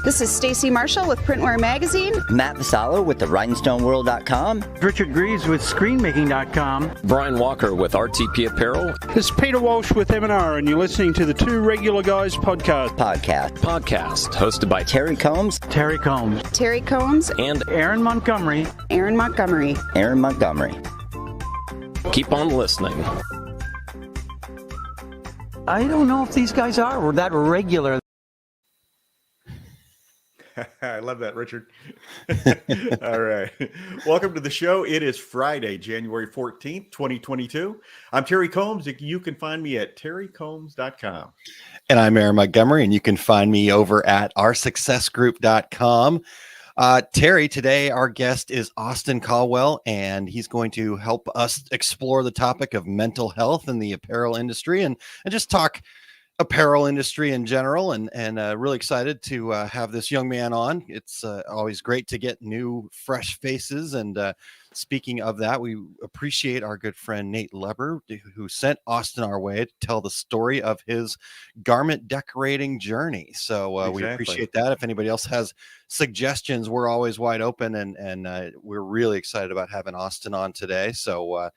This is Stacy Marshall with Printwear Magazine. Matt Vassallo with the RhinestoneWorld.com. Richard Greaves with ScreenMaking.com. Brian Walker with RTP Apparel. This is Peter Walsh with M&R, and you're listening to the Two Regular Guys podcast. Podcast hosted by Terry Combs. Terry Combs. Terry Combs. And Aaron Montgomery. Aaron Montgomery. Aaron Montgomery. Keep on listening. I don't know if these guys are that regular. I love that, Richard. All right. Welcome to the show. It is Friday, January 14th, 2022. I'm Terry Combs. You can find me at terrycombs.com. And I'm Aaron Montgomery, and you can find me over at oursuccessgroup.com. Terry, today our guest is Austin Caldwell, and he's going to help us explore the topic of mental health in the apparel industry and just talk apparel industry in general, and really excited to have this young man on. It's always great to get new, fresh faces. And speaking of that, we appreciate our good friend Nate Leber, who sent Austin our way to tell the story of his garment decorating journey. So we appreciate that. If anybody else has suggestions, we're always wide open, and we're really excited about having Austin on today. So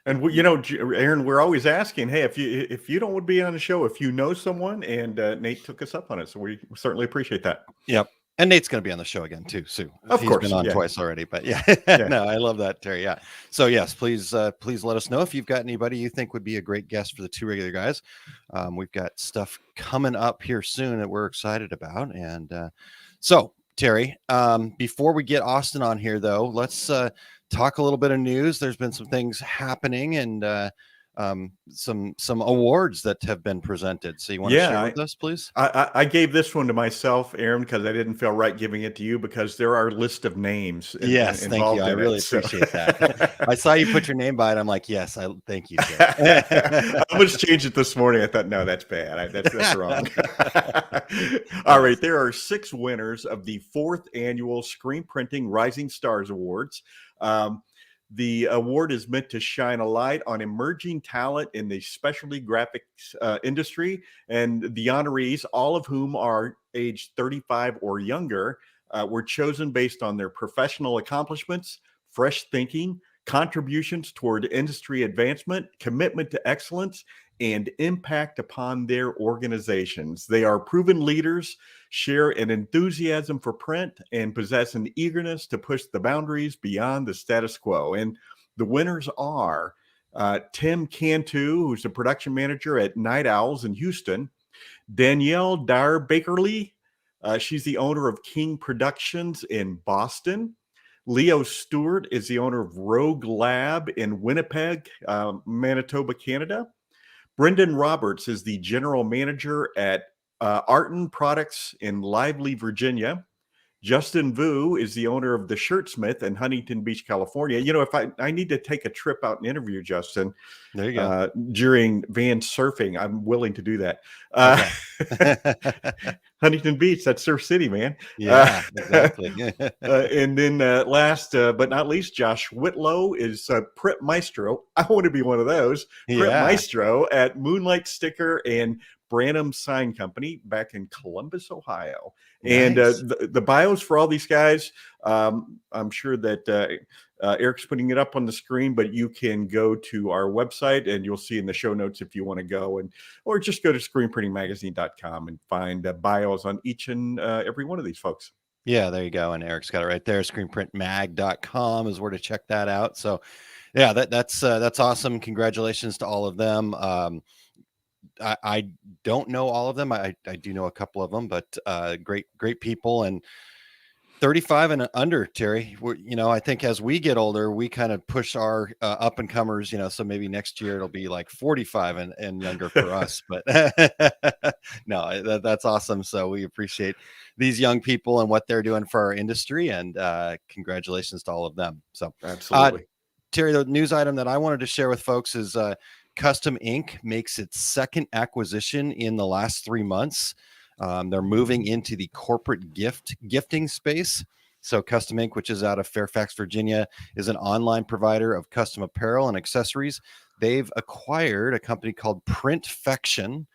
and we, Aaron, we're always asking, hey, if you don't want to be on the show, if you know someone, and Nate took us up on it, so we certainly appreciate that. Yep. And Nate's going to be on the show again too, Sue. Of course, been on twice already, but yeah. No, I love that, Terry. Yeah. So yes, please let us know if you've got anybody you think would be a great guest for the Two Regular Guys. We've got stuff coming up here soon that we're excited about, and so Terry, before we get Austin on here, though, let's talk a little bit of news. There's been some things happening, and some awards that have been presented. So you want to share with us, please? I gave this one to myself, Aaron, because I didn't feel right giving it to you, because there are a list of names. Yes, thank you. I really appreciate that. I saw you put your name by it. I'm like, yes, I thank you. I almost changed it this morning. I thought, no, that's bad. That's wrong. All right, there are 6 winners of the 4th annual Screen Printing Rising Stars Awards. The award is meant to shine a light on emerging talent in the specialty graphics industry, and the honorees, all of whom are aged 35 or younger, were chosen based on their professional accomplishments, fresh thinking, contributions toward industry advancement, commitment to excellence, and impact upon their organizations. They are proven leaders, share an enthusiasm for print, and possess an eagerness to push the boundaries beyond the status quo. And the winners are Tim Cantu, who's the production manager at Night Owls in Houston; Danielle Dyer-Bakerly, she's the owner of King Productions in Boston; Leo Stewart is the owner of Rogue Lab in Winnipeg, Manitoba, Canada; Brendan Roberts is the general manager at Arton Products in Lively, Virginia; Justin Vu is the owner of The Shirtsmith in Huntington Beach, California. If I need to take a trip out and interview Justin, there you go, during van surfing, I'm willing to do that. Huntington Beach, that's Surf City, man. Yeah, exactly. And then last but not least, Josh Whitlow is Print Maestro. I want to be one of those. Print Maestro at Moonlight Sticker and Branham Sign Company back in Columbus, Ohio. Nice. And the bios for all these guys, I'm sure that Eric's putting it up on the screen, but you can go to our website and you'll see in the show notes if you want to go, or just go to screenprintingmagazine.com and find bios on each and every one of these folks. Yeah, there you go. And Eric's got it right there. Screenprintmag.com is where to check that out. So yeah, that's awesome. Congratulations to all of them. I don't know all of them. I do know a couple of them, but great people, and 35 and under, Terry. I think as we get older, we kind of push our up and comers, so maybe next year it'll be like 45 and younger for us. But no, that's awesome. So we appreciate these young people and what they're doing for our industry, and congratulations to all of them. So absolutely. Terry, the news item that I wanted to share with folks is Custom Ink makes its 2nd acquisition in the last 3 months. They're moving into the corporate gifting space. So Custom Ink, which is out of Fairfax, Virginia, is an online provider of custom apparel and accessories. They've acquired a company called Printfection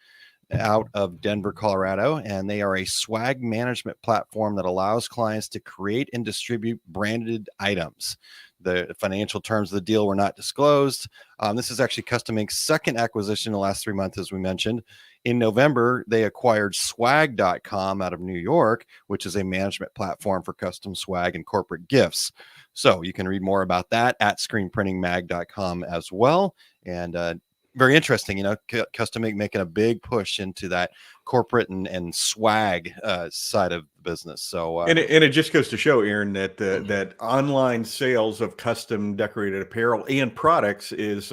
out of Denver, Colorado, and they are a swag management platform that allows clients to create and distribute branded items. The financial terms of the deal were not disclosed. This is actually Custom Ink's second acquisition in the last 3 months, as we mentioned. In November, they acquired swag.com out of New York, which is a management platform for custom swag and corporate gifts. So you can read more about that at screenprintingmag.com as well. And very interesting, Custom Ink making a big push into that corporate and swag side of the business. So and it just goes to show, Aaron, that that online sales of custom decorated apparel and products is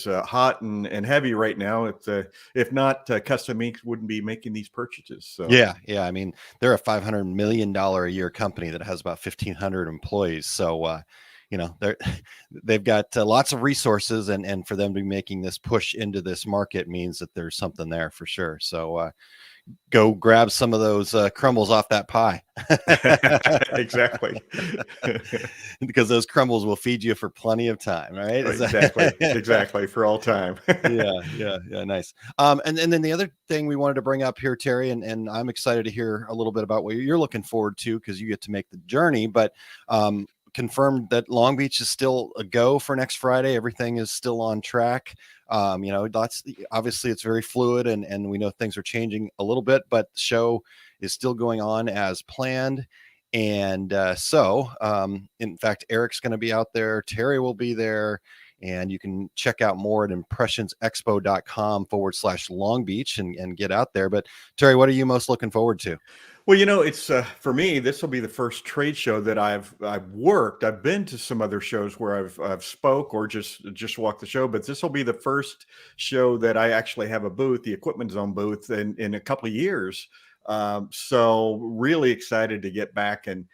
hot and heavy right now. It's if not, Custom Ink wouldn't be making these purchases. So yeah. I mean, they're a $500 million a year company that has about 1,500 employees. So they've got lots of resources, and for them to be making this push into this market means that there's something there for sure. So go grab some of those crumbles off that pie. Exactly. Because those crumbles will feed you for plenty of time, right? Exactly, for all time. Yeah, nice. And then the other thing we wanted to bring up here, Terry, and I'm excited to hear a little bit about what you're looking forward to, because you get to make the journey, but confirmed that Long Beach is still a go for next Friday. Everything is still on track. That's obviously it's very fluid, and we know things are changing a little bit, but the show is still going on as planned. And in fact, Eric's going to be out there. Terry will be there, and you can check out more at impressionsexpo.com/Long Beach and get out there. But Terry, what are you most looking forward to? Well, it's for me, this will be the first trade show that I've worked. I've been to some other shows where I've spoke or just walked the show, but this will be the first show that I actually have a booth, the Equipment Zone booth, in a couple of years. So really excited to get back and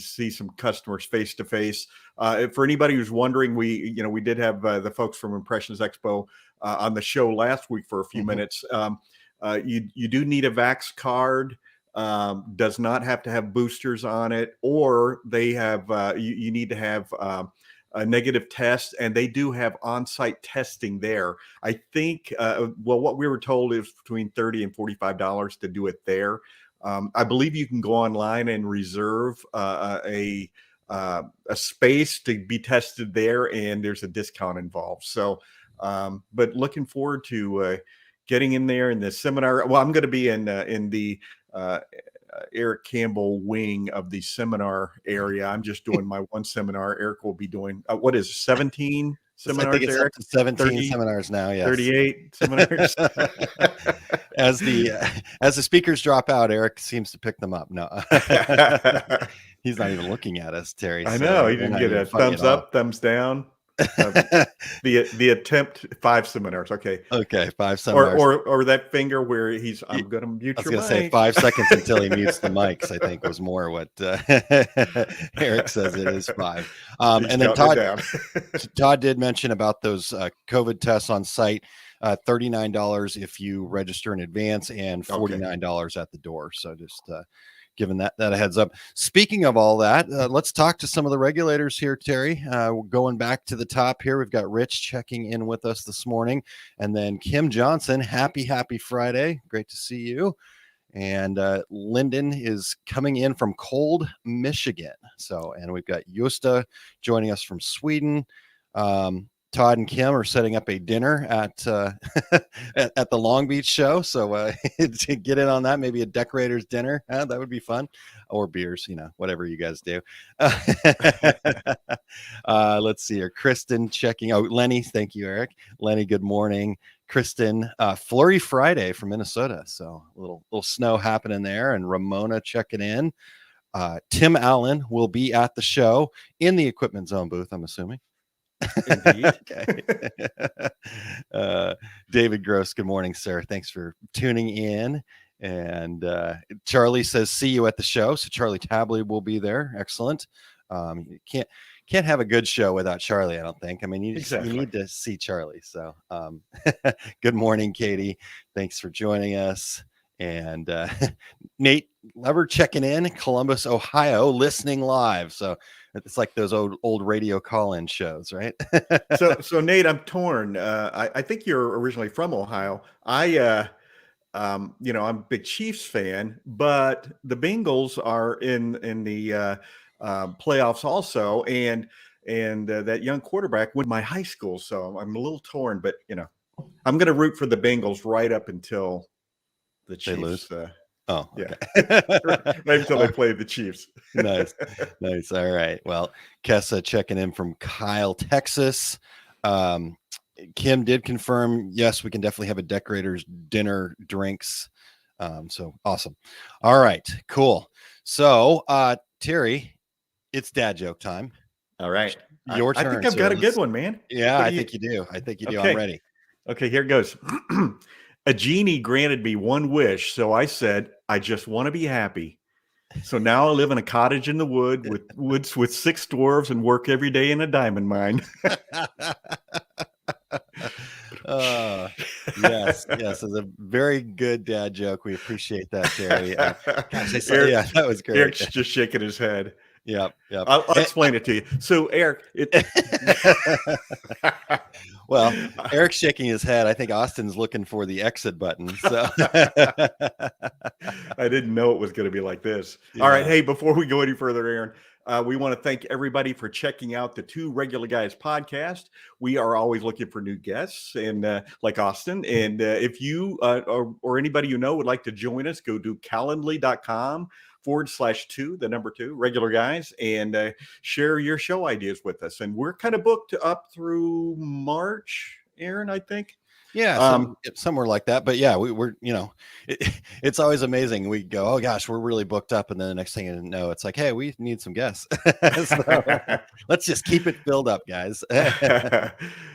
see some customers face to face. For anybody who's wondering, we did have the folks from Impressions Expo on the show last week for a few minutes. You do need a Vax card. Does not have to have boosters on it, or they have you need to have a negative test, and they do have on-site testing there. I think what we were told is between $30 and $45 to do it there. I believe you can go online and reserve a space to be tested there, and there's a discount involved. So but looking forward to getting in there in the seminar. Well, I'm going to be in the Eric Campbell wing of the seminar area. I'm just doing my one seminar. Eric will be doing 17 seminars. I think it's Eric? up to 17 seminars now. Yes, 38 seminars. As the speakers drop out, Eric seems to pick them up. No, he's not even looking at us, Terry. I know he didn't get a thumbs up, thumbs down. The attempt 5 seminars. Okay, 5 seminars. Or that finger where I'm going to mute your mic. I was going to say 5 seconds until he mutes the mics, I think was more what Eric says it is 5. And then Todd did mention about those COVID tests on site, $39 if you register in advance and $49 at the door. So just giving that a heads up. Speaking of all that, let's talk to some of the regulators here, Terry. We're going back to the top here. We've got Rich checking in with us this morning, and then Kim Johnson. Happy Friday. Great to see you. And Lyndon is coming in from cold Michigan. And we've got Josta joining us from Sweden. Todd and Kim are setting up a dinner at at the Long Beach show. So to get in on that, maybe a decorator's dinner. That would be fun. Or beers, whatever you guys do. Let's see here. Kristen checking. Oh, Lenny. Thank you, Eric. Lenny, good morning. Kristen, Flurry Friday from Minnesota. So a little snow happening there. And Ramona checking in. Tim Allen will be at the show in the Equipment Zone booth, I'm assuming. Indeed. David Gross, good morning, sir. Thanks for tuning in. And Charlie says, see you at the show. So Charlie Tabley will be there. Excellent. You can't have a good show without Charlie, I don't think. I mean, you need to see Charlie. So good morning, Katie. Thanks for joining us. And Nate Lever checking in, Columbus, Ohio, listening live. So it's like those old radio call-in shows, right? So Nate, I'm torn. I think you're originally from Ohio. I I'm a big Chiefs fan, but the Bengals are in the playoffs also, and that young quarterback went to my high school, so I'm a little torn. But I'm going to root for the Bengals right up until the They lose. Chiefs. Oh, Yeah, okay. right until they play the Chiefs. Nice. All right. Well, Kessa checking in from Kyle, Texas. Kim did confirm, yes, we can definitely have a decorator's dinner, drinks. So awesome. All right, cool. So Terry, it's dad joke time. All right. Your turn. I think I've got a good one, man. Yeah, I think you do. Okay. I'm ready. Okay, here it goes. A genie granted me one wish, so I said, I just want to be happy. So now I live in a cottage in the woods with 6 dwarves and work every day in a diamond mine. Yes, it's a very good dad joke. We appreciate that, Terry. Gosh, Eric, yeah, that was great. Eric's just shaking his head. Yep. I'll explain it to you. So, Eric, well, Eric's shaking his head. I think Austin's looking for the exit button. So I didn't know it was going to be like this. Yeah. All right. Hey, before we go any further, Aaron, we want to thank everybody for checking out the Two Regular Guys podcast. We are always looking for new guests, and like Austin. And if you or anybody you know would like to join us, go to calendly.com/2 regular guys, and share your show ideas with us. And we're kind of booked up through March, Aaron, I think. Yeah, somewhere like that. But yeah, we're it's always amazing. We go, oh gosh, we're really booked up, and then the next thing you know, it's like, hey, we need some guests. So, let's just keep it filled up, guys.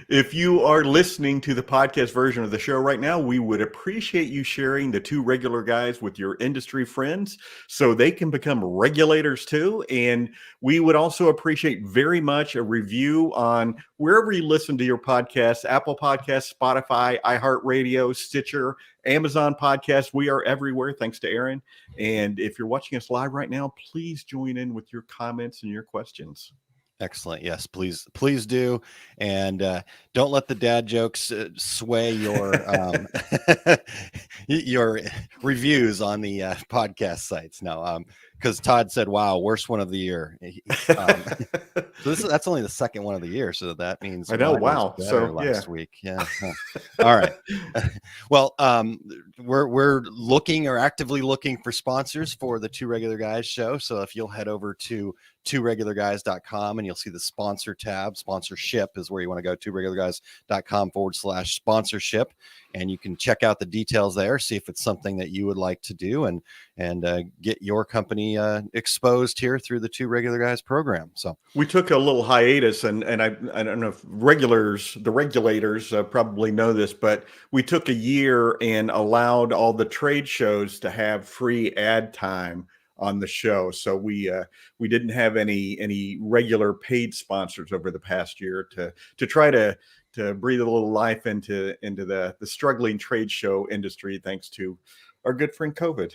If you are listening to the podcast version of the show right now, we would appreciate you sharing the Two Regular Guys with your industry friends so they can become regulators too. And we would also appreciate very much a review on wherever you listen to your podcasts: Apple Podcasts, Spotify, iHeartRadio, Stitcher, Amazon Podcasts. We are everywhere, thanks to Aaron. And if you're watching us live right now, please join in with your comments and your questions. Excellent. Yes, please do. And don't let the dad jokes sway your your reviews on the podcast sites. No, because Todd said, wow, worst one of the year. So that's only the second one of the year. So that means I know. Wow. So last week. Yeah. All right. Well, we're looking or actively looking for sponsors for the Two Regular Guys show. So if you'll head over to tworegularguys.com and you'll see the sponsor tab. Sponsorship is where you want to go, tworegularguys.com/sponsorship. And you can check out the details there, see if it's something that you would like to do, and get your company exposed here through the Two Regular Guys program. So we took a little hiatus, and I don't know if the regulators probably know this, but we took a year and allowed all the trade shows to have free ad time on the show. So we didn't have any regular paid sponsors over the past year to try to breathe a little life into the struggling trade show industry, thanks to our good friend COVID.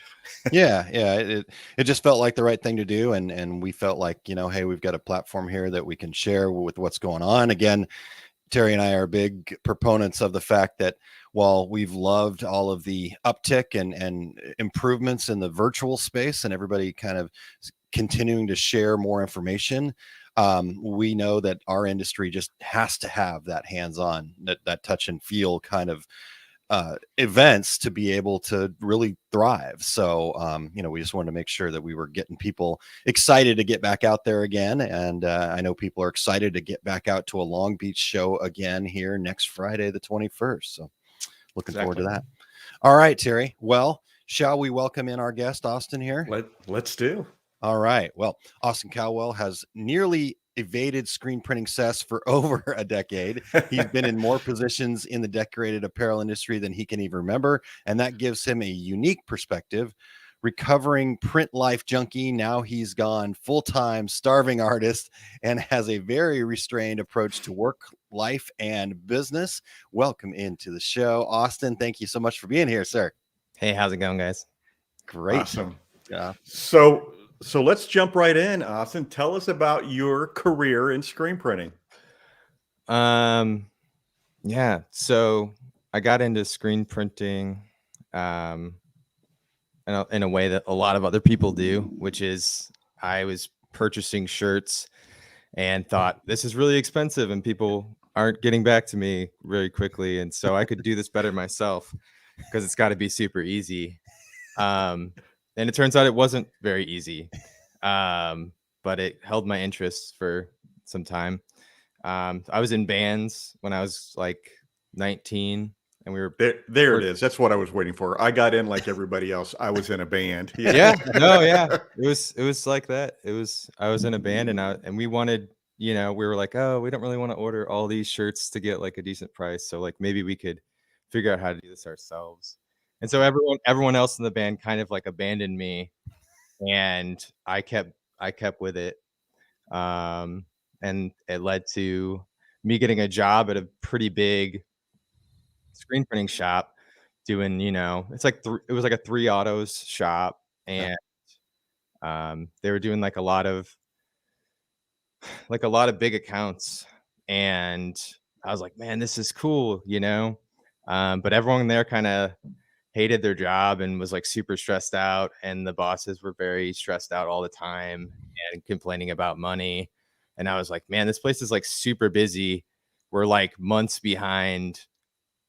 Yeah. It just felt like the right thing to do. And we felt like, hey, we've got a platform here that we can share with what's going on. Again, Terry and I are big proponents of the fact that while we've loved all of the uptick and improvements in the virtual space and everybody kind of continuing to share more information, we know that our industry just has to have that hands-on, that touch and feel kind of events to be able to really thrive. So, we just wanted to make sure that we were getting people excited to get back out there again. And I know people are excited to get back out to a Long Beach show again here next Friday, the 21st. So looking forward to that. All right, Terry. Well, shall we welcome in our guest, Austin, here? Let's do. All right. Well, Austin Caldwell has nearly evaded screen printing cess for over a decade. He's been in more positions in the decorated apparel industry than he can even remember, and that gives him a unique perspective. Recovering print life junkie, now he's gone full-time starving artist and has a very restrained approach to work, life, and business. Welcome into the show, Austin. Thank you so much for being here, sir. Hey, how's it going, guys? Great. Awesome. Yeah. So let's jump right in, Austin. Tell us about your career in screen printing. Yeah. So I got into screen printing in a way that a lot of other people do, which is I was purchasing shirts and thought this is really expensive and people aren't getting back to me very quickly. And so I could do this better myself because it's got to be super easy. And it turns out it wasn't very easy, but it held my interest for some time. I was in bands when I was like 19. And we were there. It is. That's what I was waiting for. I got in like everybody else. I was in a band. Yeah. No, yeah. It was like that. I was in a band and we wanted, we were like, oh, we don't really want to order all these shirts to get like a decent price. So like maybe we could figure out how to do this ourselves. And so everyone else in the band kind of like abandoned me, and I kept with it. And it led to me getting a job at a pretty big screen printing shop doing, it's like it was like a 3 autos shop, and they were doing like a lot of big accounts, and I was like, man, this is cool, but everyone there kind of hated their job and was like super stressed out, and the bosses were very stressed out all the time and complaining about money. And I was like, man, this place is like super busy. We're like months behind.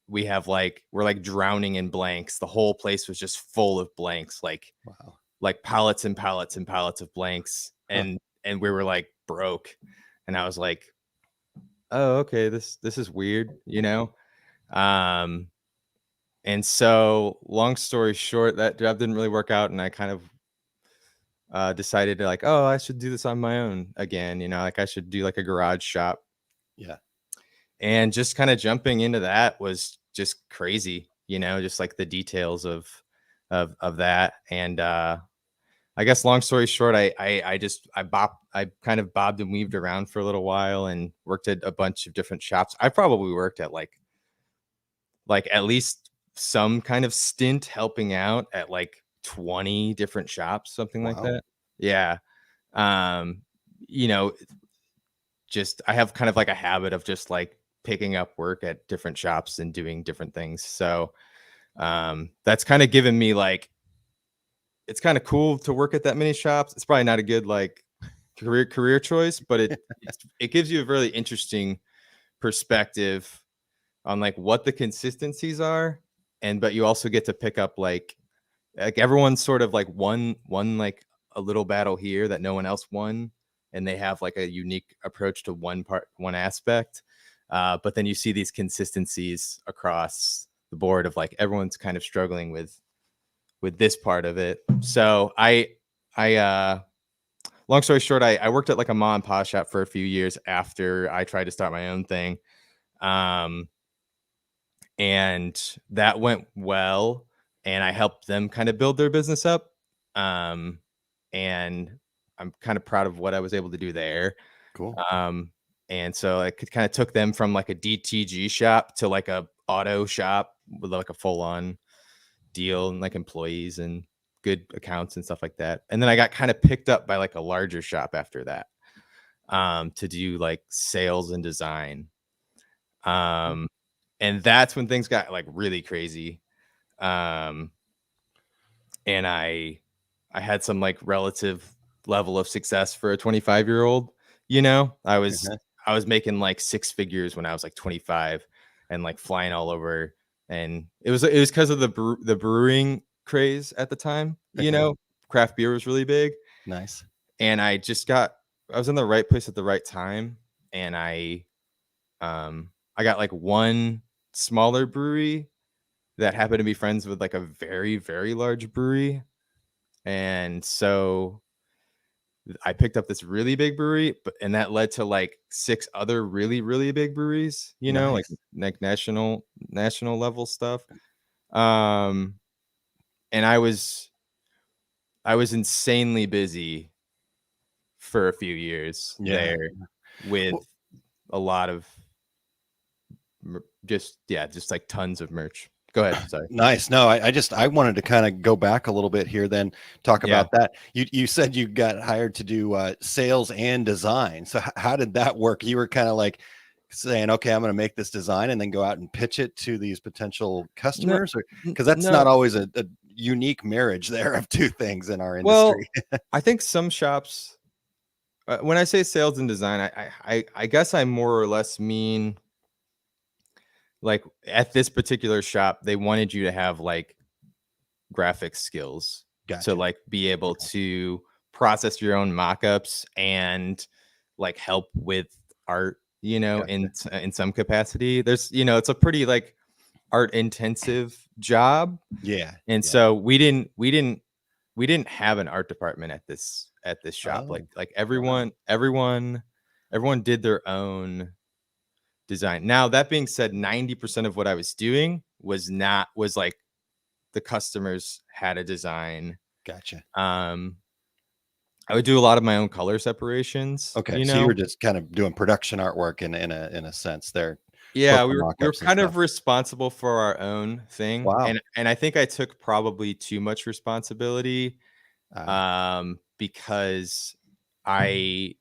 We're like drowning in blanks. The whole place was just full of blanks, like pallets and pallets and pallets of blanks. And we were like broke. And I was like, oh, okay, this is weird, And so long story short, that job didn't really work out. And I kind of decided to like, oh, I should do this on my own again. Like I should do like a garage shop. Yeah. And just kind of jumping into that was just crazy, just like the details of that. And I guess long story short, I kind of bobbed and weaved around for a little while and worked at a bunch of different shops. I probably worked at like at least some kind of stint helping out at like 20 different shops, something like that. Yeah. Just I have kind of like a habit of just like picking up work at different shops and doing different things. So that's kind of given me like, it's kind of cool to work at that many shops. It's probably not a good like career choice, but it gives you a really interesting perspective on like what the consistencies are. But you also get to pick up like everyone's sort of like won like a little battle here that no one else won. And they have like a unique approach to one aspect. But then you see these consistencies across the board of like everyone's kind of struggling with this part of it. So I long story short, I worked at like a mom and pop shop for a few years after I tried to start my own thing. And that went well, and I helped them kind of build their business up. And I'm kind of proud of what I was able to do there. Cool. And so I kind of took them from like a DTG shop to like a auto shop with like a full on deal and like employees and good accounts and stuff like that. And then I got kind of picked up by like a larger shop after that, to do like sales and design. And that's when things got like really crazy. And I had some like relative level of success for a 25-year-old. I was making like 6 figures when I was like 25 and like flying all over. And it was because of the brewing craze at the time. Craft beer was really big. Nice. And I was in the right place at the right time. And I got like one smaller brewery that happened to be friends with like a very, very large brewery. And so I picked up this really big brewery, and that led to like 6 other really, really big breweries, nice. like national level stuff. And I was insanely busy for a few years there with a lot of just like tons of merch. Go ahead. Sorry. Nice. No, I wanted to kind of go back a little bit here, then talk about that. You said you got hired to do sales and design. So how did that work? You were kind of like, saying, okay, I'm going to make this design and then go out and pitch it to these potential customers? n- Because that's no. not always a unique marriage there of two things in our Well, industry. I think some shops, when I say sales and design, I guess I more or less mean like at this particular shop, they wanted you to have like graphic skills Gotcha. to like be able to process your own mock-ups and like help with art, you know, Gotcha. in some capacity. There's, you know, it's a pretty like art intensive job. Yeah. And yeah. so we didn't have an art department at this shop. Oh, Like everyone did their own design. Now, that being said, 90% of what I was doing was like the customers had a design. Gotcha. I would do a lot of my own color separations. Okay. You So know? you were just kind of doing production artwork in a sense there. Yeah, both we the were mock-ups and kind of stuff. responsible for our own thing. Wow. And I think I took probably too much responsibility because I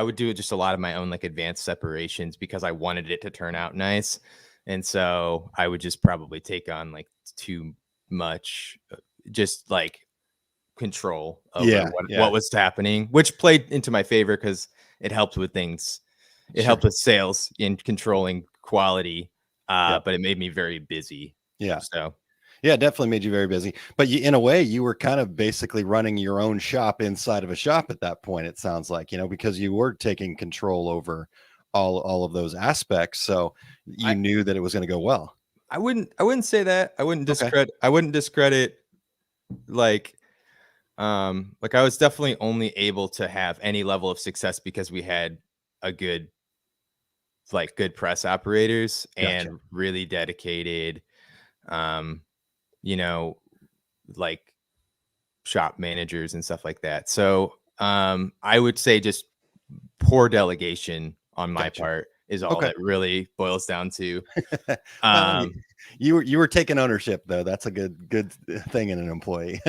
would do just a lot of my own like advanced separations because I wanted it to turn out nice. And so I would just probably take on like too much just like control over what was happening, which played into my favor because it helped with things. It helped with sales in controlling quality, but it made me very busy. Yeah. So yeah, it definitely made you very busy. But in a way, you were kind of basically running your own shop inside of a shop at that point, it sounds like, you know, because you were taking control over all of those aspects. So you knew that it was going to go well. I wouldn't say that. I wouldn't Okay. discredit like I was definitely only able to have any level of success because we had a good press operators Gotcha. and really dedicated you know, like shop managers and stuff like that. So I would say just poor delegation on my Gotcha. part is all Okay. that really boils down to. Well, you were taking ownership though. That's a good thing in an employee.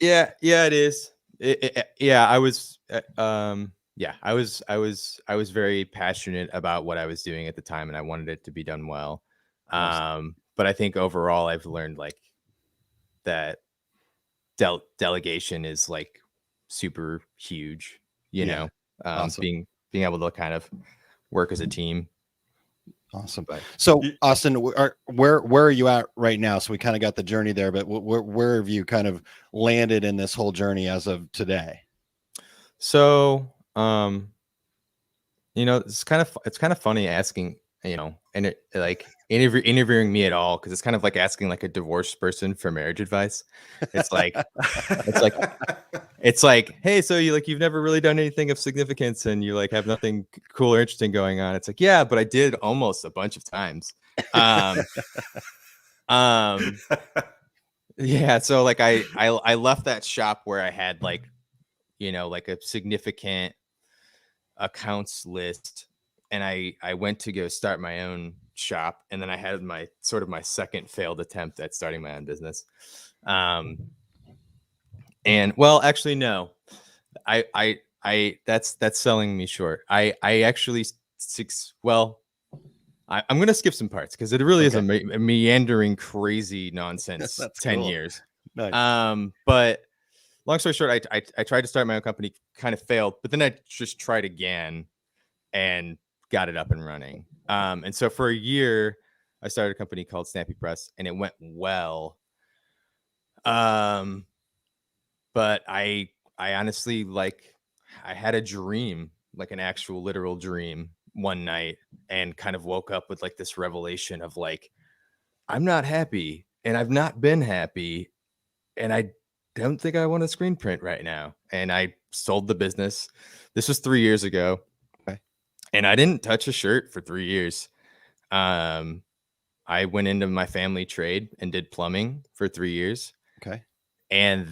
Yeah, it is. I was I was very passionate about what I was doing at the time and I wanted it to be done well. Awesome. But I think overall I've learned like that delegation is like super huge, you know, Awesome. being able to kind of work as a team. Awesome. So Austin, where are you at right now? So we kind of got the journey there, but where have you kind of landed in this whole journey as of today? So, you know, it's kind of funny asking, you know, and it like interviewing me at all, because it's kind of like asking like a divorced person for marriage advice. It's like it's like, hey, so you've never really done anything of significance and you like have nothing cool or interesting going on. It's like, yeah, but I did almost a bunch of times. Yeah, so like I left that shop where I had like, you know, like a significant accounts list, and I went to go start my own shop, and then I had my second failed attempt at starting my own business. And well, actually, no, I that's selling me short. I actually I'm going to skip some parts because it really is a meandering, crazy nonsense. That's 10 cool. years. Nice. But long story short, I tried to start my own company, kind of failed, but then I just tried again and got it up and running. And so for a year, I started a company called Snappy Press, and it went well. But I honestly, like, I had a dream, like an actual literal dream one night, and kind of woke up with like this revelation of like, I'm not happy and I've not been happy, and I don't think I want to screen print right now. And I sold the business. This was 3 years ago. Okay. And I didn't touch a shirt for 3 years. I went into my family trade and did plumbing for 3 years. Okay. And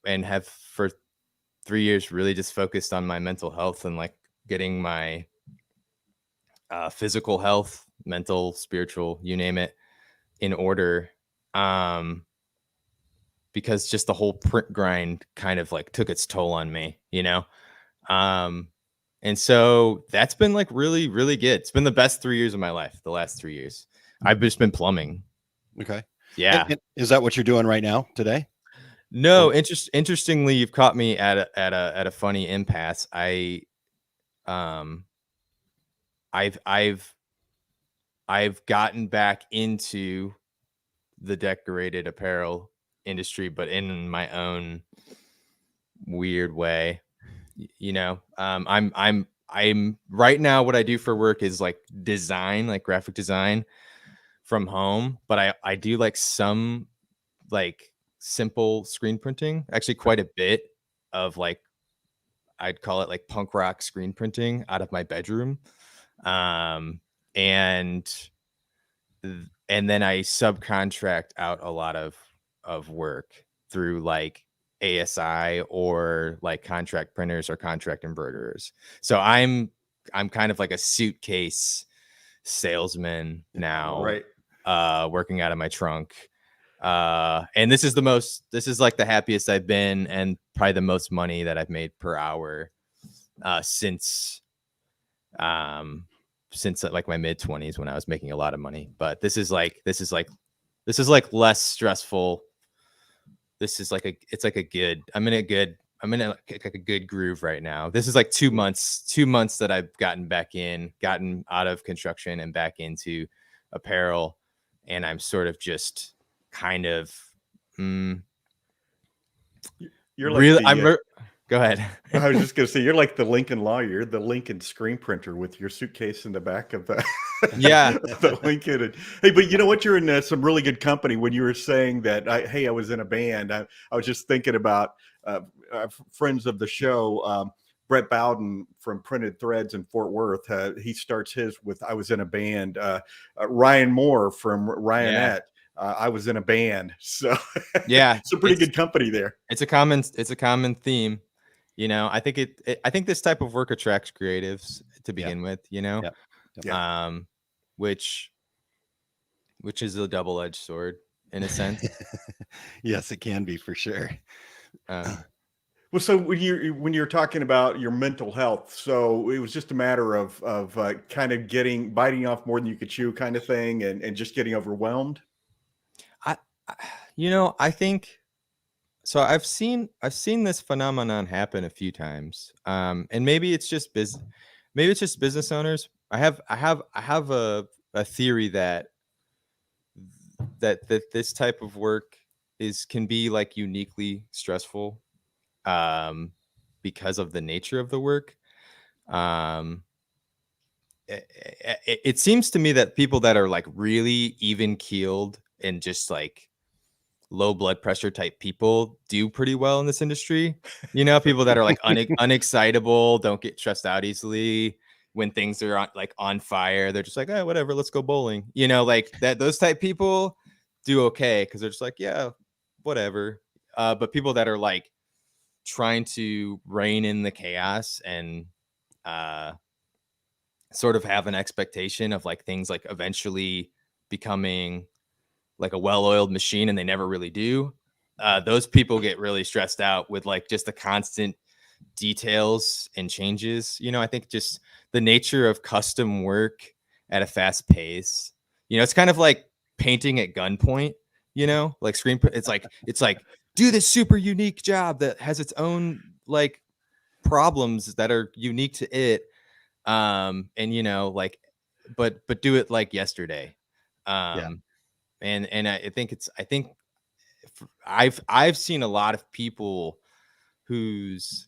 have for 3 years really just focused on my mental health and like getting my physical health, mental, spiritual, you name it, in order. Because just the whole print grind kind of like took its toll on me, you know? And so that's been like really, really good. It's been the best 3 years of my life. The last 3 years, I've just been plumbing. Okay. Yeah. And is that what you're doing right now today? No, interestingly, you've caught me at a funny impasse. I've gotten back into the decorated apparel industry, but in my own weird way. I'm right now, what I do for work is like design, like graphic design from home, but I do like some like simple screen printing, actually quite a bit of like, I'd call it like punk rock screen printing out of my bedroom. And then I subcontract out a lot of work through like ASI or like contract printers or contract embroiderers. So I'm kind of like a suitcase salesman now, Right. working out of my trunk. And this is like the happiest I've been, and probably the most money that I've made per hour since like my mid 20s, when I was making a lot of money. But this is like less stressful. This is like I'm in a good groove right now. This is like 2 months that I've gotten out of construction and back into apparel. And I'm sort of just kind of, You're like really, go ahead. I was just going to say, you're like the Lincoln lawyer. You're the Lincoln screen printer with your suitcase in the back of the Yeah. the Lincoln. And, hey, but you know what? You're in some really good company. When you were saying that, I was in a band. I was just thinking about friends of the show. Brett Bowden from Printed Threads in Fort Worth. He starts his with "I was in a band." Ryan Moore from Ryanette. Yeah. I was in a band. So yeah, it's a pretty good company there. It's a common theme. I think this type of work attracts creatives to begin with, which is a double-edged sword in a sense. Yes, it can be for sure. Well, so when you're talking about your mental health, so it was just a matter of kind of biting off more than you could chew, kind of thing, and just getting overwhelmed. I think so. I've seen this phenomenon happen a few times, and maybe it's just business owners. I have a theory that this type of work can be like uniquely stressful, because of the nature of the work. It seems to me that people that are like really even keeled and just like low blood pressure type people do pretty well in this industry. People that are like unexcitable, don't get stressed out easily when things are on fire. They're just like, oh, whatever, let's go bowling. Like that. Those type people do okay because they're just like, yeah, whatever. But people that are like trying to rein in the chaos and sort of have an expectation of like things like eventually becoming like a well-oiled machine, and they never really do. Those people get really stressed out with like just the constant details and changes. I think just the nature of custom work at a fast pace, it's kind of like painting at gunpoint, like it's like do this super unique job that has its own like problems that are unique to it. And like, but do it like yesterday. And I think I've seen a lot of people whose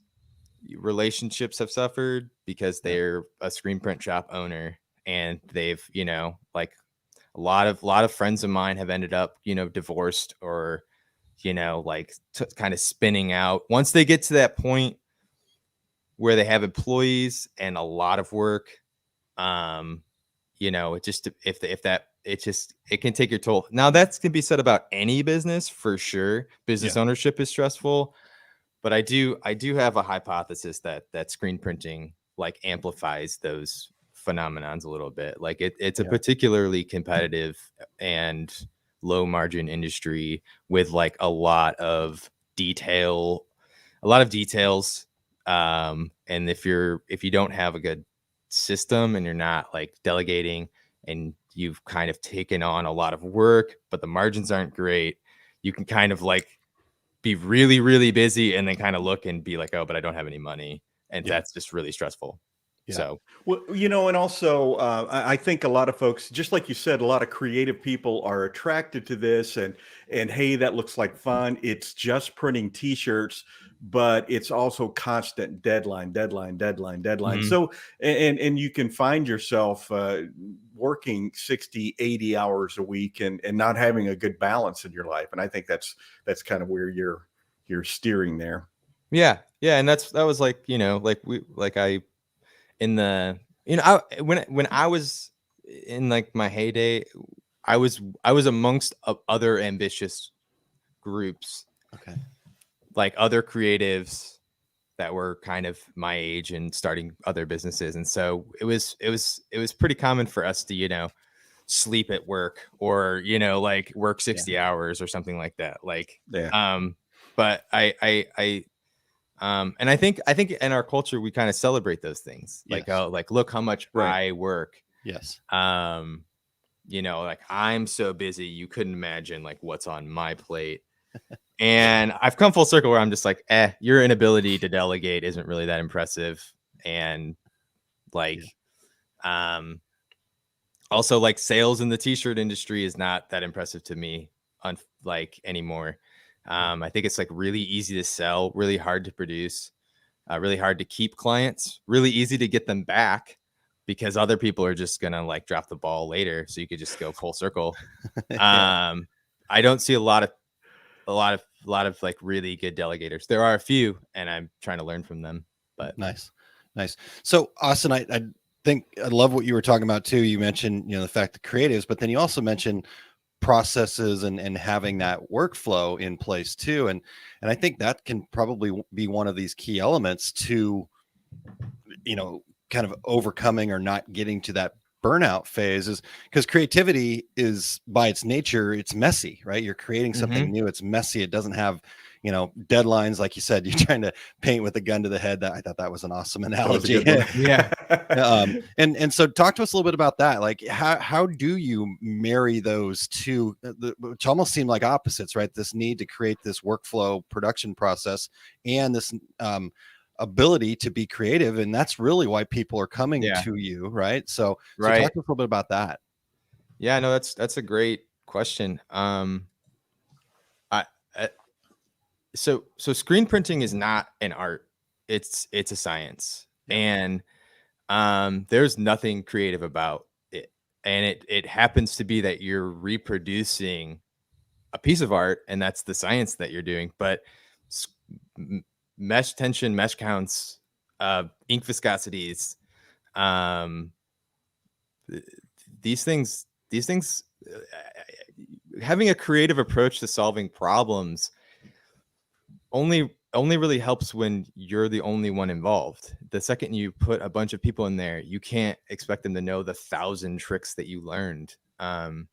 relationships have suffered because they're a screen print shop owner, and they've, like a lot of friends of mine have ended up, divorced or, like kind of spinning out once they get to that point where they have employees and a lot of work. It just, it can take your toll. Now that can be said about any business for sure. Business ownership is stressful, but I do have a hypothesis that screen printing like amplifies those phenomenons a little bit. Like it's a particularly competitive and low margin industry with like a lot of details, and And if you don't have a good system and you're not like delegating and you've kind of taken on a lot of work, but the margins aren't great, you can kind of like be really, really busy and then kind of look and be like, oh, but I don't have any money. And that's just really stressful. Yeah. So, Well, and also I think a lot of folks, just like you said, a lot of creative people are attracted to this, and hey, that looks like fun. It's just printing T-shirts, but it's also constant deadline. Mhm. So, and you can find yourself working 60, 80 hours a week and not having a good balance in your life. And I think that's kind of where you're steering there. yeah. And that was like, in the, when I was in like my heyday, I was amongst other ambitious groups, Okay. like other creatives that were kind of my age and starting other businesses. And so it was pretty common for us to, sleep at work or, like work 60 hours or something like that. Like, but and I think in our culture, we kind of celebrate those things. Like, Yes. oh, like, look how much I work. Yes. Like I'm so busy, you couldn't imagine like what's on my plate. And I've come full circle where I'm just like, your inability to delegate isn't really that impressive. And like, also like sales in the t-shirt industry is not that impressive to me like anymore. I think it's like really easy to sell, really hard to produce, really hard to keep clients, really easy to get them back because other people are just going to like drop the ball later. So you could just go full circle. I don't see a lot of like really good delegators. There are a few and I'm trying to learn from them, but Nice. So Austin, I think I love what you were talking about too. You mentioned, the fact that creatives, but then you also mentioned processes and having that workflow in place too. And I think that can probably be one of these key elements to, kind of overcoming or not getting to that burnout phase, is because creativity is by its nature, it's messy, right? You're creating something new. It's messy. It doesn't have, deadlines. Like you said, you're trying to paint with a gun to the head. I thought that was an awesome analogy. yeah. And so talk to us a little bit about that. Like how do you marry those two, which almost seem like opposites, right? This need to create this workflow production process and this ability to be creative. And that's really why people are coming to you, right? So talk to us a little bit about that. Yeah, no, that's a great question. So screen printing is not an art. It's a science. And there's nothing creative about it. And it happens to be that you're reproducing a piece of art, and that's the science that you're doing. But mesh tension, mesh counts, ink viscosities, these things, having a creative approach to solving problems only really helps when you're the only one involved. The second you put a bunch of people in there, you can't expect them to know the 1,000 tricks that you learned. And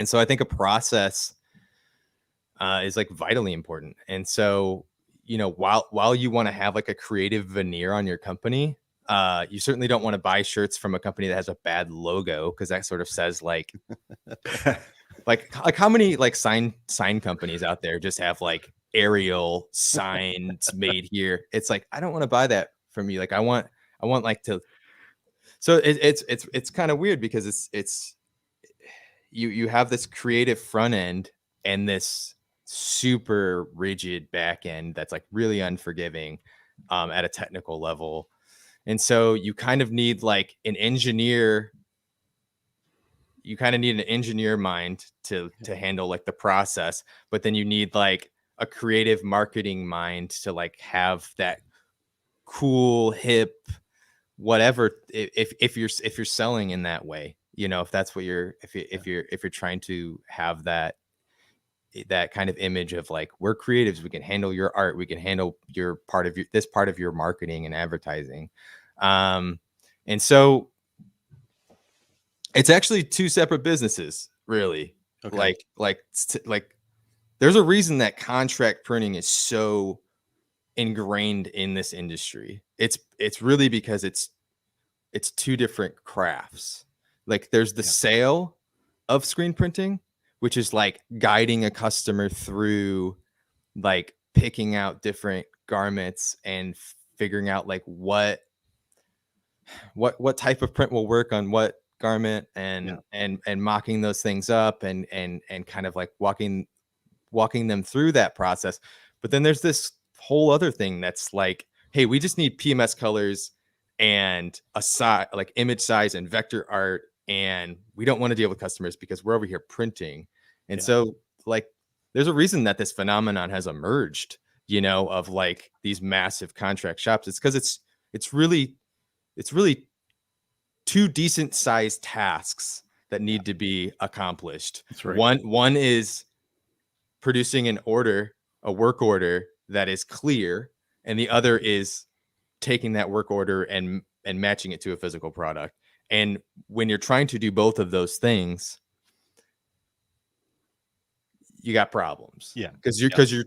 so I think a process is like vitally important. And so, while you want to have like a creative veneer on your company, you certainly don't want to buy shirts from a company that has a bad logo, because that sort of says like, like how many like sign companies out there just have like Arial signs made here? It's like, I don't want to buy that from you. Like I want like to. So it's kind of weird because it's you have this creative front end and this super rigid back end that's like really unforgiving at a technical level. And so you kind of need like an engineer. You kind of need an engineer mind to handle like the process, but then you need like a creative marketing mind to like have that cool, hip, whatever. If you're selling in that way, if that's what if you're trying to have that kind of image of like, we're creatives, we can handle your art, we can handle your part of your marketing and advertising. And so it's actually two separate businesses, really. Okay. Like there's a reason that contract printing is so ingrained in this industry. It's really because it's two different crafts. Like there's the sale of screen printing, which is like guiding a customer through like picking out different garments and figuring out like what type of print will work on what garment, and mocking those things up and kind of like walking them through that process. But then there's this whole other thing that's like, hey, we just need PMS colors and a size, like image size and vector art, and we don't want to deal with customers because we're over here printing. And so like there's a reason that this phenomenon has emerged, you know, of like these massive contract shops. It's because it's really two decent sized tasks that need to be accomplished. That's right. One is producing a work order that is clear, and the other is taking that work order and matching it to a physical product. And when you're trying to do both of those things, you got problems. Yeah, because it's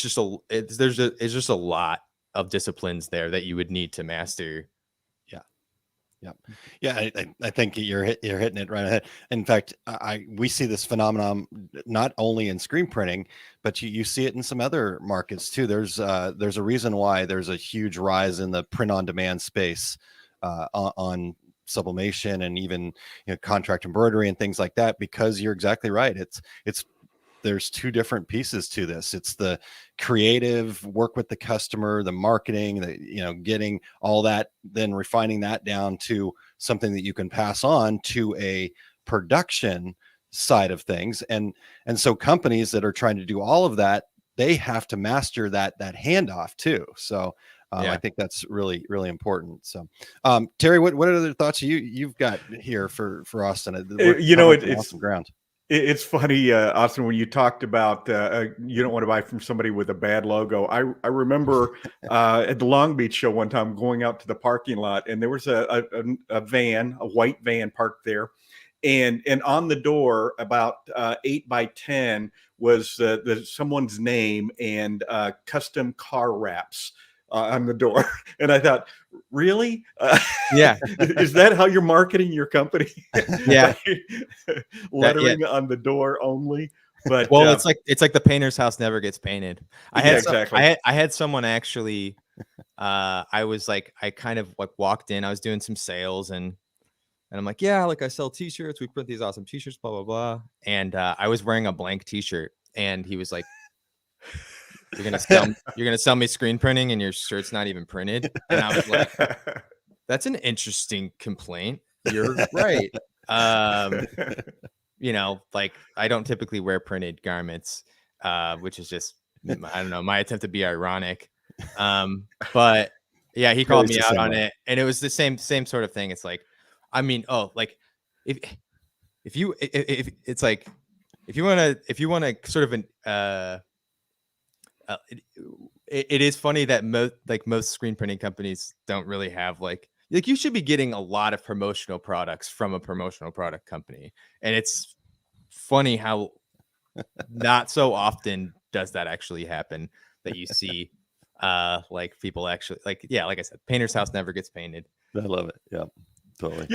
just a lot of disciplines there that you would need to master. Yeah, I think you're hitting it right ahead. In fact, we see this phenomenon not only in screen printing, but you see it in some other markets too. There's a reason why there's a huge rise in the print on demand space on sublimation and even contract embroidery and things like that, because you're exactly right. There's two different pieces to this. It's the creative work with the customer, the marketing, getting all that, then refining that down to something that you can pass on to a production side of things. And so companies that are trying to do all of that, they have to master that handoff too. So I think that's really, really important. So, Terry, what other thoughts you've got here for Austin? It's awesome ground. It's funny, Austin, when you talked about you don't want to buy from somebody with a bad logo. I remember at the Long Beach show one time going out to the parking lot, and there was a white van parked there. And on the door, about 8 by 10, was someone's name and custom car wraps on the door. And I thought, really? Is that how you're marketing your company? Yeah. Lettering on the door only. But it's like the painter's house never gets painted. I had someone actually, I kind of like walked in, I was doing some sales and I'm like, yeah, like I sell t-shirts. We print these awesome t-shirts, blah, blah, blah. And I was wearing a blank t-shirt, and he was like, You're gonna sell me screen printing and your shirt's not even printed. And I was like, that's an interesting complaint. You're right. Like I don't typically wear printed garments, which is just, I don't know, my attempt to be ironic. But yeah, he called me out on it, and it was the same sort of thing. It's like, I mean, if you want to sort of it is funny that most screen printing companies don't really have like you should be getting a lot of promotional products from a promotional product company, and it's funny how not so often does that actually happen, that you see like people actually like I said, painter's house never gets painted. I love it. Yeah, totally.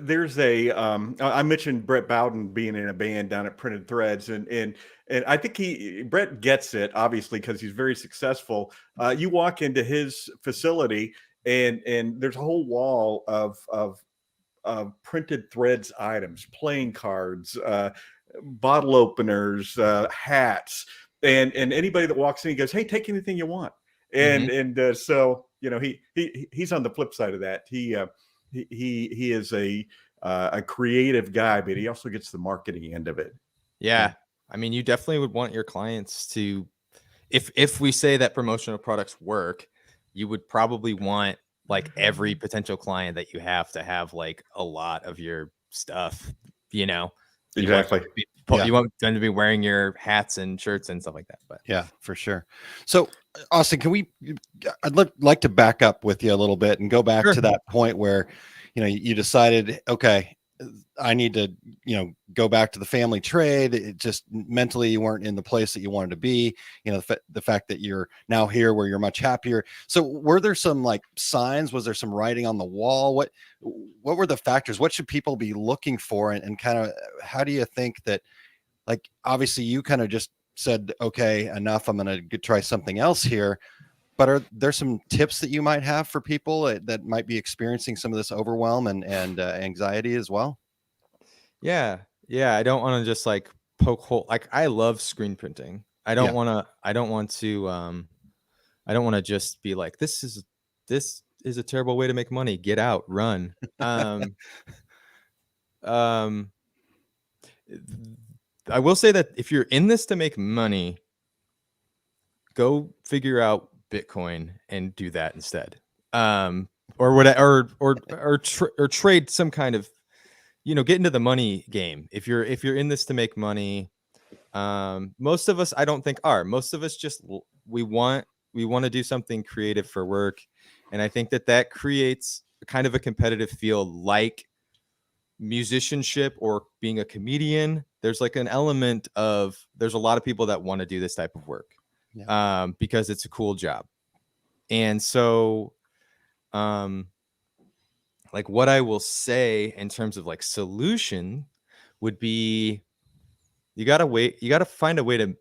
There's I mentioned Brett Bowden being in a band down at Printed Threads, and I think Brett gets it, obviously, because he's very successful. You walk into his facility and there's a whole wall of Printed Threads items, playing cards, bottle openers, hats, and anybody that walks in, he goes, hey, take anything you want. And so he's on the flip side of that. He is a creative guy, but he also gets the marketing end of it. Yeah. I mean, you definitely would want your clients to, if we say that promotional products work, you would probably want like every potential client that you have to have like a lot of your stuff, Exactly. You want them to be wearing your hats and shirts and stuff like that. But yeah, for sure. So Austin, I'd like to back up with you a little bit and go back to that point where, you decided, okay, I need to, go back to the family trade. It just mentally you weren't in the place that you wanted to be. The fact that you're now here where you're much happier. So were there some like signs? Was there some writing on the wall? What were the factors? What should people be looking for? And kind of how do you think that, like, obviously you kind of just said, okay, enough, I'm going to try something else here. But are there some tips that you might have for people that might be experiencing some of this overwhelm and anxiety as well? Yeah. I don't want to just like poke hole. Like, I love screen printing. I don't want to just be like, this is a terrible way to make money. Get out, run. I will say that if you're in this to make money, go figure out Bitcoin and do that instead. Or whatever, or trade some kind of, get into the money game. If you're in this to make money, most of us, I don't think are. Most of us just we want to do something creative for work, and I think that creates kind of a competitive field, like musicianship or being a comedian. There's like an element of, there's a lot of people that want to do this type of work, because it's a cool job. And so, like, what I will say in terms of like solution would be, you got to find a way to,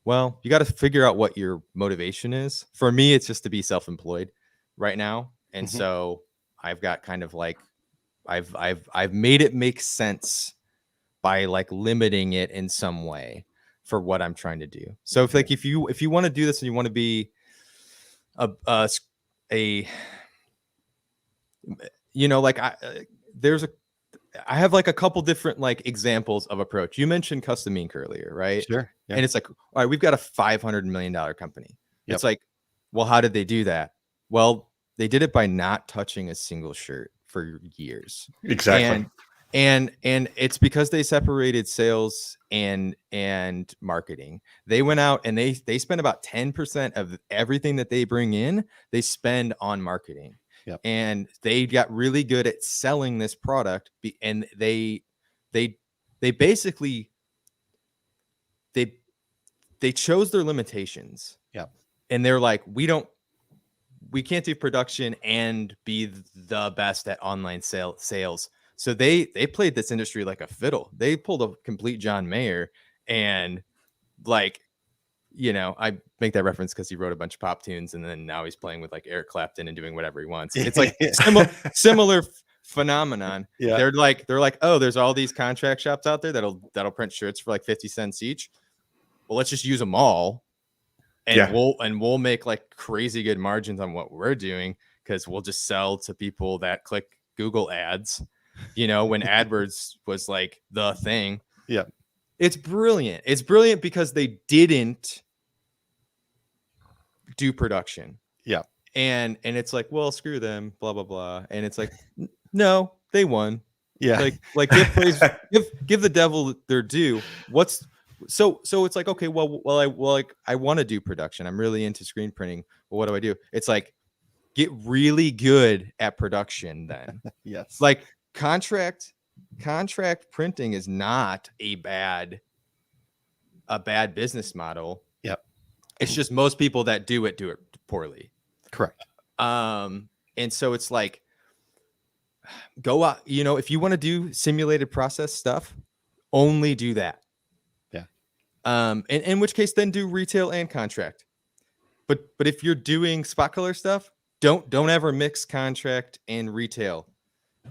you got to figure out what your motivation is. For me, it's just to be self-employed right now. And so I've got kind of like, I've made it make sense by like limiting it in some way for what I'm trying to do. So if you want to do this and you want to be I have like a couple different like examples of approach. You mentioned custom ink earlier, right? Sure. Yeah. And it's like, all right, we've got a $500 million company. Yep. It's like, well, how did they do that? Well, they did it by not touching a single shirt for years. Exactly. And it's because they separated sales and marketing. They went out and they spend about 10% of everything that they bring in, they spend on marketing. Yep. And they got really good at selling this product, and they basically they chose their limitations. Yep. And they're like, we can't do production and be the best at online sales. So they played this industry like a fiddle. They pulled a complete John Mayer, and like, I make that reference because he wrote a bunch of pop tunes, and then now he's playing with like Eric Clapton and doing whatever he wants. It's like similar phenomenon. Yeah. They're like, oh, there's all these contract shops out there that'll print shirts for like 50 cents each. Well, let's just use them all. And we'll make like crazy good margins on what we're doing, because we'll just sell to people that click Google ads, when AdWords was like the thing. Yeah. It's brilliant. It's brilliant because they didn't do production. Yeah. And it's like, well, screw them, blah, blah, blah. And it's like, no, they won. Yeah. Like give praise, give the devil their due. So it's like, okay, I want to do production. I'm really into screen printing. Well, what do I do? It's like, get really good at production then. Yes. Like contract printing is not a bad business model. Yep. It's just most people that do it poorly. Correct. And so it's like, go out, if you want to do simulated process stuff, only do that. And in which case then do retail and contract. But if you're doing spot color stuff, don't ever mix contract and retail.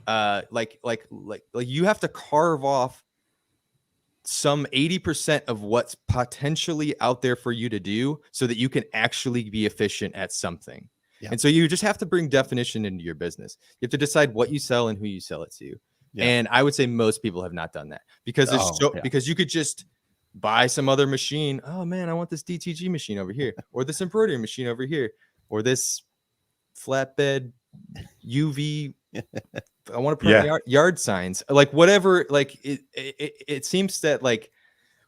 Like you have to carve off some 80% of what's potentially out there for you to do so that you can actually be efficient at something. Yeah. And so you just have to bring definition into your business. You have to decide what you sell and who you sell it to. Yeah. And I would say most people have not done that, because because you could just buy some other machine. Oh man, I want this DTG machine over here, or this embroidery machine over here, or this flatbed UV. I want to print yard signs, like whatever. Like it seems that like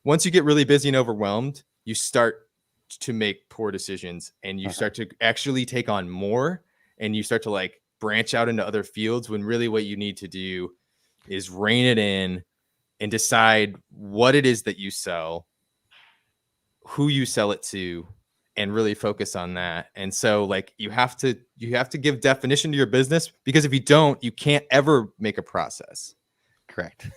once you get really busy and overwhelmed, you start to make poor decisions, and you start to actually take on more, and you start to like branch out into other fields, when really what you need to do is rein it in and decide what it is that you sell, who you sell it to, and really focus on that. And so like you have to give definition to your business, because if you don't, you can't ever make a process. Correct.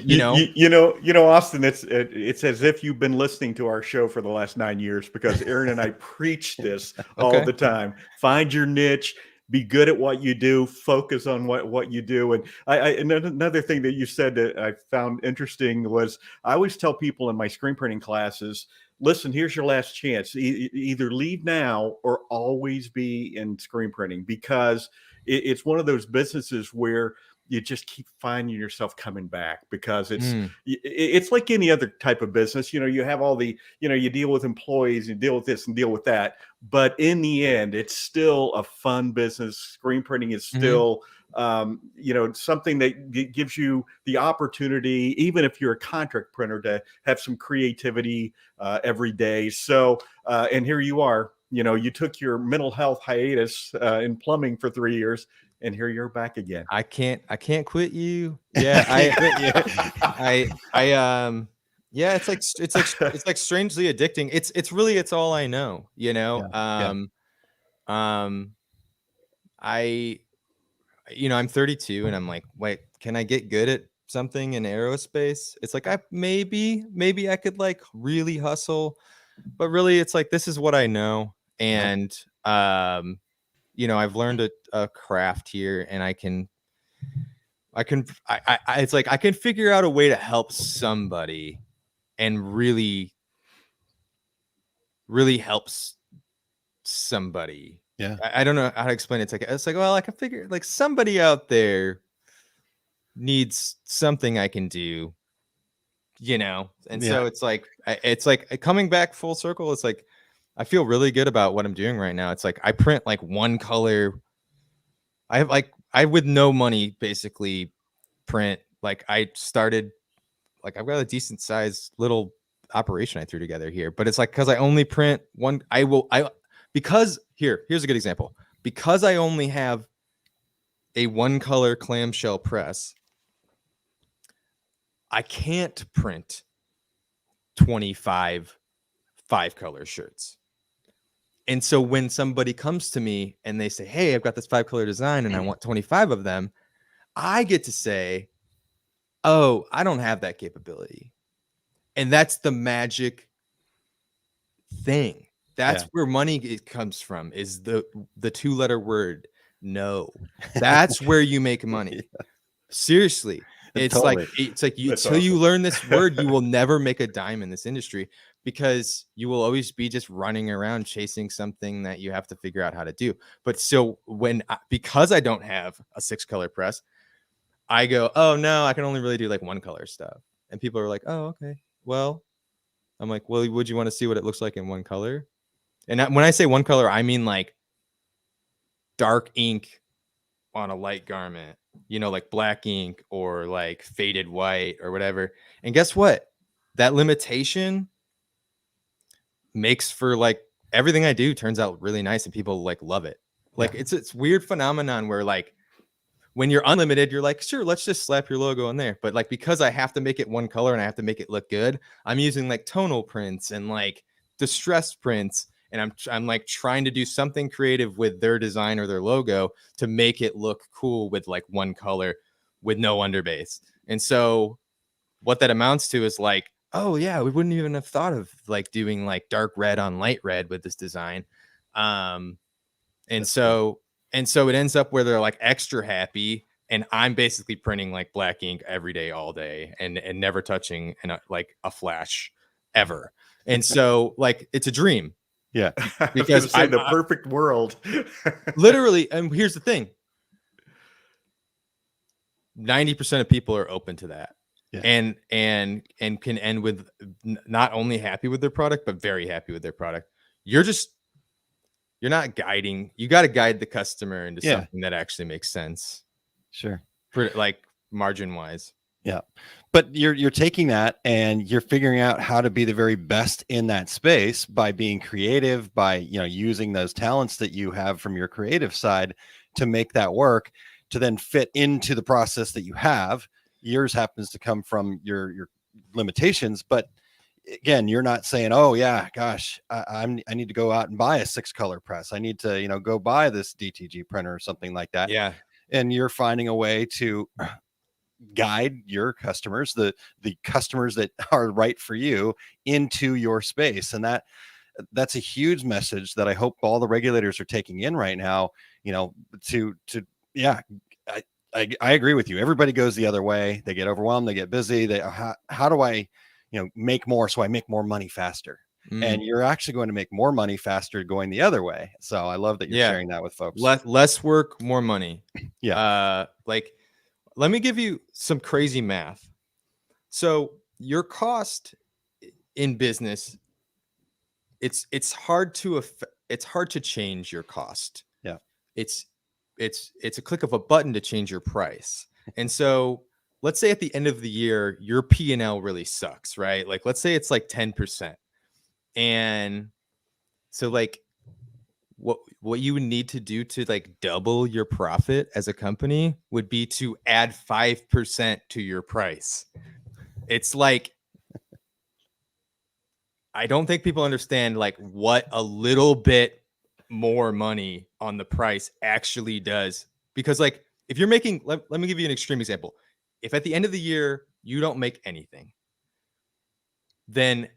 You know, Austin, it's as if you've been listening to our show for the last 9 years, because Aaron and I preach this all the time. Find your niche, be good at what you do, focus on what you do. And another thing that you said that I found interesting was, I always tell people in my screen printing classes, listen, here's your last chance. Either leave now or always be in screen printing, because it's one of those businesses where you just keep finding yourself coming back, because it's like any other type of business. You have all the, you deal with employees, you deal with this and deal with that. But in the end, it's still a fun business. Screen printing is still, something that gives you the opportunity, even if you're a contract printer, to have some creativity every day. So, and here you are, you took your mental health hiatus in plumbing for 3 years. And here you're back again. I can't quit you. Yeah. It's like strangely addicting. It's really all I know, I'm 32 and I'm like, wait, can I get good at something in aerospace? It's like, maybe I could like really hustle, but really it's like, this is what I know. And, I've learned a craft here, and it's like I can figure out a way to help somebody, and really helps somebody. Yeah. I don't know how to explain it. It's like, well, I can figure, like, somebody out there needs something I can do, and so it's like coming back full circle. It's like, I feel really good about what I'm doing right now. It's like I print like one color. I with no money basically print. Like I started, like I've got a decent sized little operation I threw together here, but it's like, because I only print one. Because here's a good example. Because I only have a one color clamshell press, I can't print 25 5-color shirts. And so when somebody comes to me and they say, hey, I've got this 5-color design and I want 25 of them, I get to say, oh, I don't have that capability. And that's the magic thing. That's where money comes from, is the 2-letter word, no. That's where you make money. Seriously. It's totally. Until you learn this word, you will never make a dime in this industry, because you will always be just running around chasing something that you have to figure out how to do. But so because I don't have a 6-color press, I go, oh no, I can only really do like 1-color stuff. And people are like, oh, okay. Well, I'm like, well, would you want to see what it looks like in 1 color? And when I say 1 color, I mean like dark ink on a light garment, like black ink or like faded white or whatever. And guess what? That limitation makes for like everything I do turns out really nice, and people like love it. Like it's weird phenomenon where like when you're unlimited, you're like, sure, let's just slap your logo on there. But like, because I have to make it 1 color and I have to make it look good, I'm using like tonal prints and like distressed prints. And I'm like trying to do something creative with their design or their logo to make it look cool with like 1 color with no underbase. And so what that amounts to is like, oh yeah, we wouldn't even have thought of like doing like dark red on light red with this design. And so it ends up where they're like extra happy, and I'm basically printing like black ink every day, all day, and never touching like a flash ever. And so like, it's a dream. Yeah. Because I'm the perfect world. Literally. And here's the thing. 90% of people are open to that. Yeah. And can end with not only happy with their product, but very happy with their product. You're not guiding. You got to guide the customer into something that actually makes sense. Sure. Like margin wise. Yeah. But you're taking that and you're figuring out how to be the very best in that space by being creative, by, using those talents that you have from your creative side to make that work, to then fit into the process that you have. yours happens to come from your limitations, but again, you're not saying, oh yeah, gosh, I need to go out and buy a 6-color press. I need to, go buy this DTG printer or something like that. Yeah. And you're finding a way to guide your customers, the customers that are right for you, into your space. And that's a huge message that I hope all the regulators are taking in right now, I agree with you. Everybody goes the other way. They get overwhelmed. They get busy. How do I, make more so I make more money faster? And you're actually going to make more money faster going the other way. So I love that you're sharing that with folks. Less work, more money. Yeah. Let me give you some crazy math. So your cost in business, it's hard to change your cost. Yeah. It's a click of a button to change your price. And so let's say at the end of the year, your P&L really sucks, right? Like, let's say it's like 10%. And so like what you would need to do to like double your profit as a company would be to add 5% to your price. It's like, I don't think people understand like what a little bit more money on the price actually does. Because like, if you're making, let me give you an extreme example. If at the end of the year, you don't make anything, then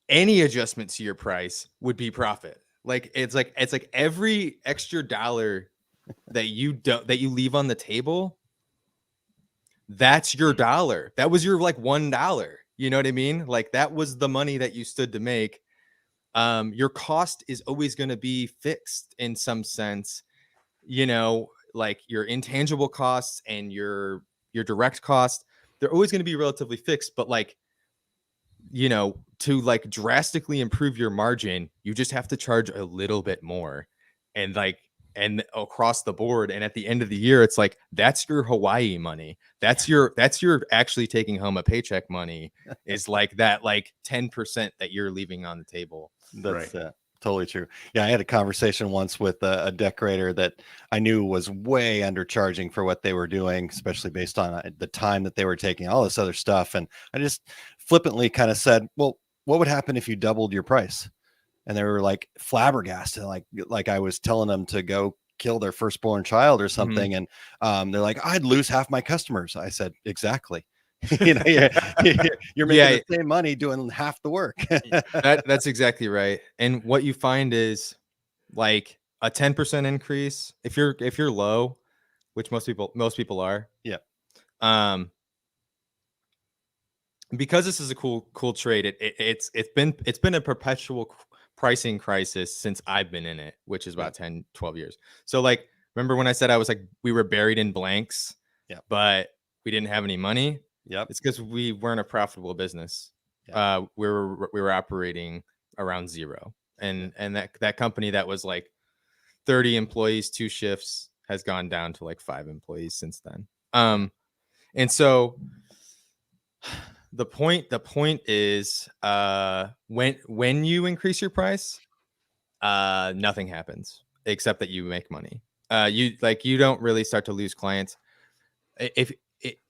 any adjustment to your price would be profit. Like it's like every extra dollar that you leave on the table, that's your dollar. That was your like $1. You know what I mean? Like that was the money that you stood to make. Your cost is always going to be fixed in some sense, like your intangible costs and your direct cost, they're always going to be relatively fixed, but like, to like drastically improve your margin, you just have to charge a little bit more and across the board. And at the end of the year, it's like, that's your Hawaii money. That's your actually taking home a paycheck money is like that, like 10% that you're leaving on the table. That's totally true. Yeah. I had a conversation once with a decorator that I knew was way undercharging for what they were doing, especially based on the time that they were taking, all this other stuff. And I just flippantly kind of said, well, what would happen if you doubled your price? And they were like flabbergasted, like I was telling them to go kill their firstborn child or something. Mm-hmm. And they're like, I'd lose half my customers. I said, exactly. You're making the same money doing half the work. That's exactly right. And what you find is like a 10% increase if you're low, which most people are. Yeah. Because this is a cool trade. It's been a perpetual pricing crisis since I've been in it, which is about 10, 12 years. So like, remember when I said I was like, we were buried in blanks, but we didn't have any money. Yep. It's because we weren't a profitable business. We were operating around zero. And that company that was like 30 employees, 2 shifts has gone down to like 5 employees since then. And so the point is when you increase your price, nothing happens except that you make money. You don't really start to lose clients.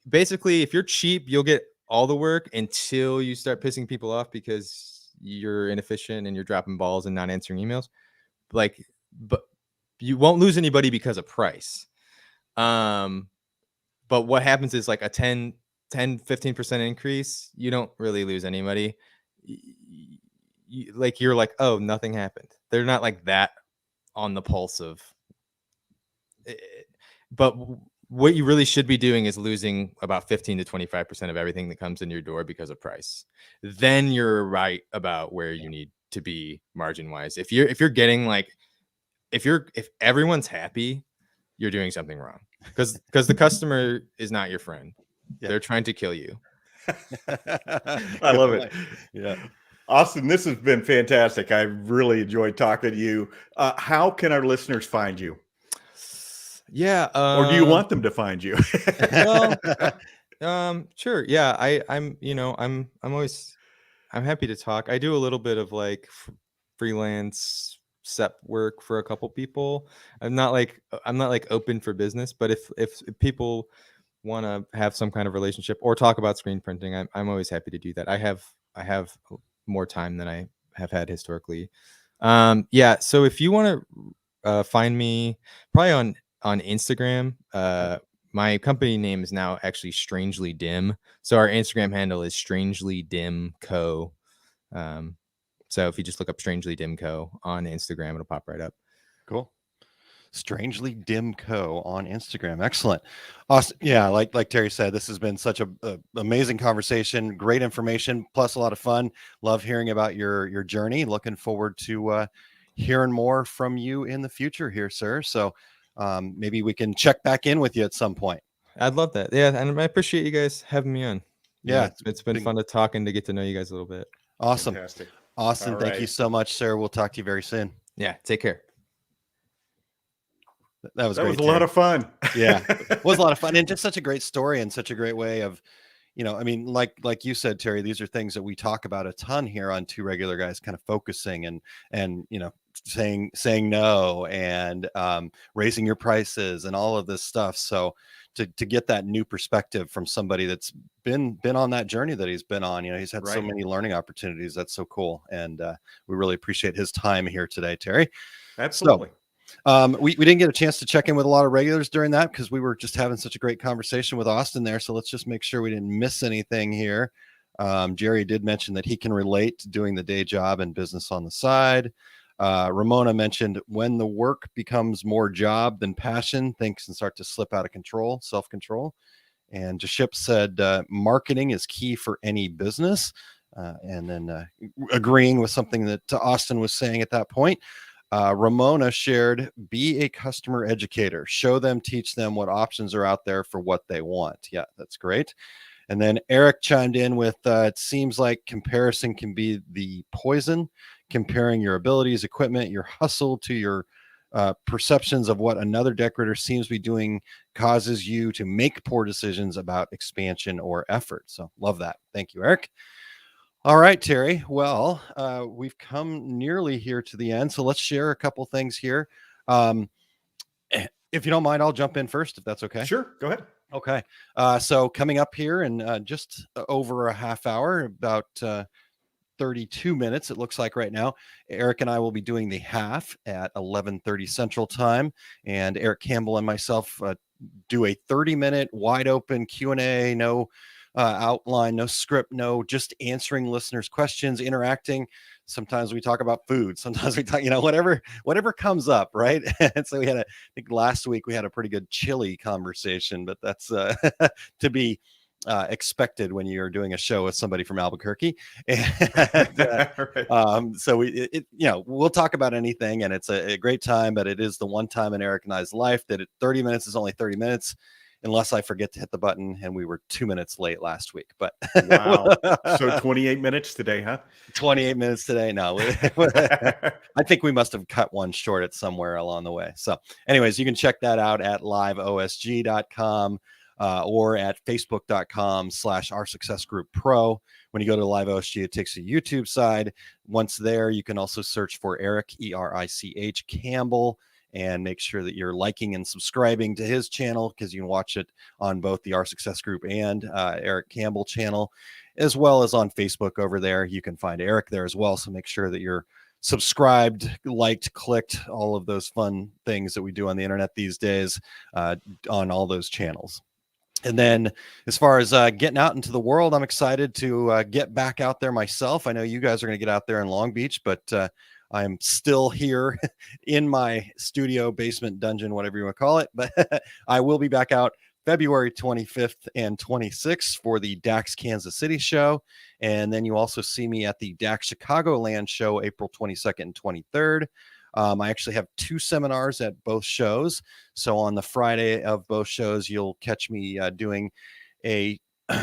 Basically, if you're cheap, you'll get all the work until you start pissing people off because you're inefficient and you're dropping balls and not answering emails. But you won't lose anybody because of price. But what happens is like a 10-15% increase, you don't really lose anybody. You're like, oh, nothing happened. They're not like that on the pulse of it. But what you really should be doing is losing about 15 to 25% of everything that comes in your door because of price. Then you're right about where you need to be margin wise. If you're getting like, if everyone's happy, you're doing something wrong because the customer is not your friend. Yeah. They're trying to kill you. I love it. Yeah. Austin, this has been fantastic. I really enjoyed talking to you. How can our listeners find you? Yeah. Or do you want them to find you? Well, sure. Yeah. I'm happy to talk. I do a little bit of like freelance SEP work for a couple people. I'm not like open for business, but if people want to have some kind of relationship or talk about screen printing, I'm always happy to do that. I have more time than I have had historically. Yeah. So if you want to find me, probably on Instagram, my company name is now actually Strangely Dim. So our Instagram handle is Strangely Dim Co. So if you just look up Strangely Dim Co. on Instagram, it'll pop right up. Cool. Strangely Dim Co. on Instagram. Excellent. Awesome. Yeah, like Terry said, this has been such a amazing conversation, great information, plus a lot of fun. Love hearing about your journey. Looking forward to hearing more from you in the future here, sir. So maybe we can check back in with you at some point. I'd love that. Yeah, and I appreciate you guys having me on. Yeah, it's been fun to talk and to get to know you guys a little bit. Awesome. Fantastic. Austin, All thank right. you so much, sir. We'll talk to you very soon. Yeah, take care. That was great, a lot of fun. Yeah, it was a lot of fun, and just such a great story and such a great way of, I mean, like you said, Terry, these are things that we talk about a ton here on Two Regular Guys, kind of focusing and saying no and raising your prices and all of this stuff. So to get that new perspective from somebody that's been on that journey that he's been on, he's had so many learning opportunities. That's so cool, and we really appreciate his time here today, Terry. Absolutely. So, we didn't get a chance to check in with a lot of regulars during that because we were just having such a great conversation with Austin there. So let's just make sure we didn't miss anything here. Jerry did mention that he can relate to doing the day job and business on the side. Ramona mentioned when the work becomes more job than passion, things can start to slip out of control, self-control. And Jaship said marketing is key for any business. And then agreeing with something that Austin was saying at that point. Ramona shared, be a customer educator, show them, teach them what options are out there for what they want. Yeah, that's great. And then Eric chimed in with, it seems like comparison can be the poison, comparing your abilities, equipment, your hustle to your perceptions of what another decorator seems to be doing causes you to make poor decisions about expansion or effort. So love that. Thank you, Eric. All right, Terry. Well, we've come nearly here to the end, so let's share a couple things here. If you don't mind, I'll jump in first, if that's okay. Sure, go ahead. Okay. So coming up here in just over a half hour, about 32 minutes, it looks like right now, Eric and I will be doing the half at 11:30 Central Time, and Eric Campbell and myself do a 30-minute wide open Q&A, no outline, no script, no, just answering listeners' questions, interacting. Sometimes we talk about food. Sometimes we talk, whatever comes up, right? And so I think last week we had a pretty good chili conversation, but that's to be expected when you're doing a show with somebody from Albuquerque. And, so we'll talk about anything, and it's a great time, but it is the one time in Eric and I's life that 30 minutes is only 30 minutes. Unless I forget to hit the button, and we were 2 minutes late last week. But wow, so 28 minutes today, huh? 28 minutes today. No, I think we must have cut one short at somewhere along the way. So, anyways, you can check that out at liveosg.com or at facebook.com/Our Success Group Pro. When you go to Live OSG, it takes you to YouTube side. Once there, you can also search for Eric ERICH Campbell. And make sure that you're liking and subscribing to his channel, because you can watch it on both the Our Success Group and Eric Campbell channel, as well as on Facebook over there. You can find Eric there as well. So make sure that you're subscribed, liked, clicked, all of those fun things that we do on the internet these days on all those channels. And then as far as getting out into the world, I'm excited to get back out there myself. I know you guys are going to get out there in Long Beach, but I'm still here in my studio, basement, dungeon, whatever you want to call it. But I will be back out February 25th and 26th for the DAX Kansas City show. And then you also see me at the DAX Chicagoland show, April 22nd and 23rd. I actually have 2 seminars at both shows. So on the Friday of both shows, you'll catch me doing a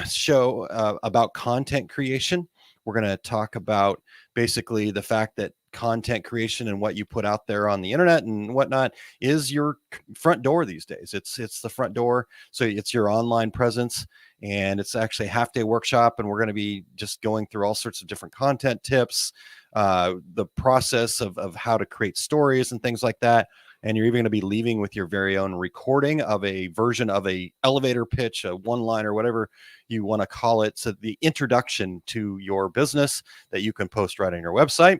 show about content creation. We're going to talk about basically the fact that content creation and what you put out there on the internet and whatnot is your front door these days. It's the front door. So it's your online presence, and it's actually a half-day workshop. And we're going to be just going through all sorts of different content tips, the process of how to create stories and things like that. And you're even going to be leaving with your very own recording of a version of a elevator pitch, a one-liner, whatever you want to call it. So the introduction to your business that you can post right on your website.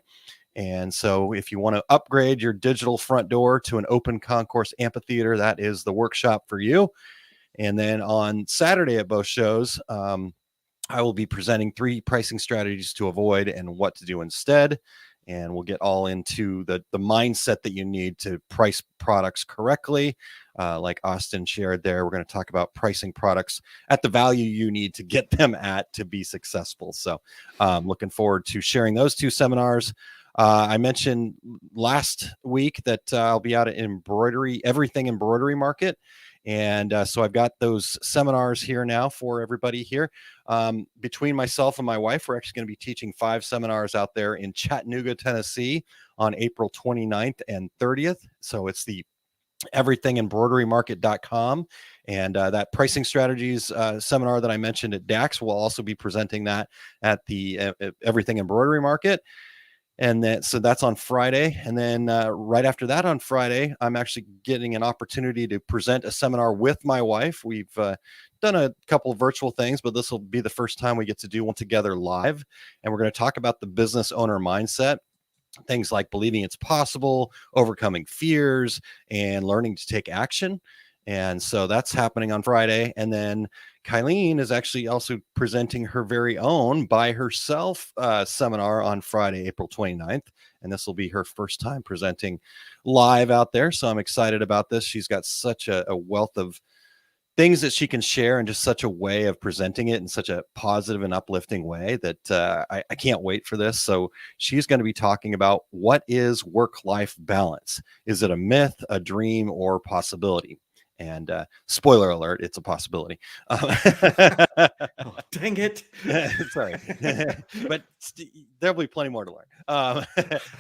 And so if you want to upgrade your digital front door to an open concourse amphitheater, that is the workshop for you. And then on Saturday at both shows, I will be presenting 3 pricing strategies to avoid and what to do instead. And we'll get all into the mindset that you need to price products correctly. Like Austin shared there, we're going to talk about pricing products at the value you need to get them at to be successful. So looking forward to sharing those 2 seminars. I mentioned last week that I'll be out at Everything Embroidery Market. And so I've got those seminars here now for everybody here. Between myself and my wife, we're actually going to be teaching 5 seminars out there in Chattanooga, Tennessee on April 29th and 30th. So it's the everythingembroiderymarket.com. And that pricing strategies seminar that I mentioned at DAX will also be presenting that at the Everything Embroidery Market. And so that's on Friday. And then right after that on Friday, I'm actually getting an opportunity to present a seminar with my wife. We've done a couple of virtual things, but this will be the first time we get to do one together live. And we're going to talk about the business owner mindset, things like believing it's possible, overcoming fears, and learning to take action. And so that's happening on Friday. And then Kylene is actually also presenting her very own by herself seminar on Friday, April 29th. And this will be her first time presenting live out there. So I'm excited about this. She's got such a wealth of things that she can share and just such a way of presenting it in such a positive and uplifting way that I can't wait for this. So she's going to be talking about what is work-life balance. Is it a myth, a dream, or possibility? And spoiler alert, it's a possibility. Oh, dang it. Sorry. But there'll be plenty more to learn.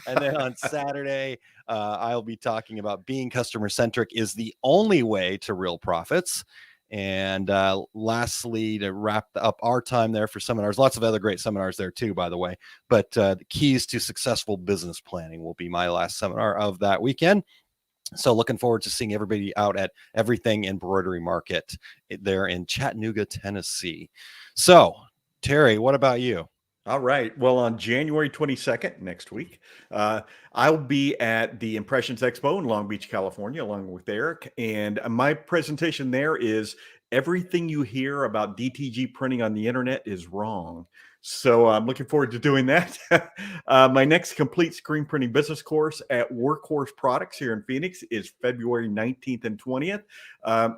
And then on Saturday, I'll be talking about being customer-centric is the only way to real profits. And lastly, to wrap up our time there for seminars, lots of other great seminars there too, by the way. But the keys to successful business planning will be my last seminar of that weekend. So looking forward to seeing everybody out at Everything Embroidery Market there in Chattanooga, Tennessee. So, Terry, what about you? All right. Well, on January 22nd, next week, I'll be at the Impressions Expo in Long Beach, California, along with Eric. And my presentation there is everything you hear about DTG printing on the internet is wrong. So I'm looking forward to doing that. My next complete screen printing business course at Workhorse Products here in Phoenix is February 19th and 20th.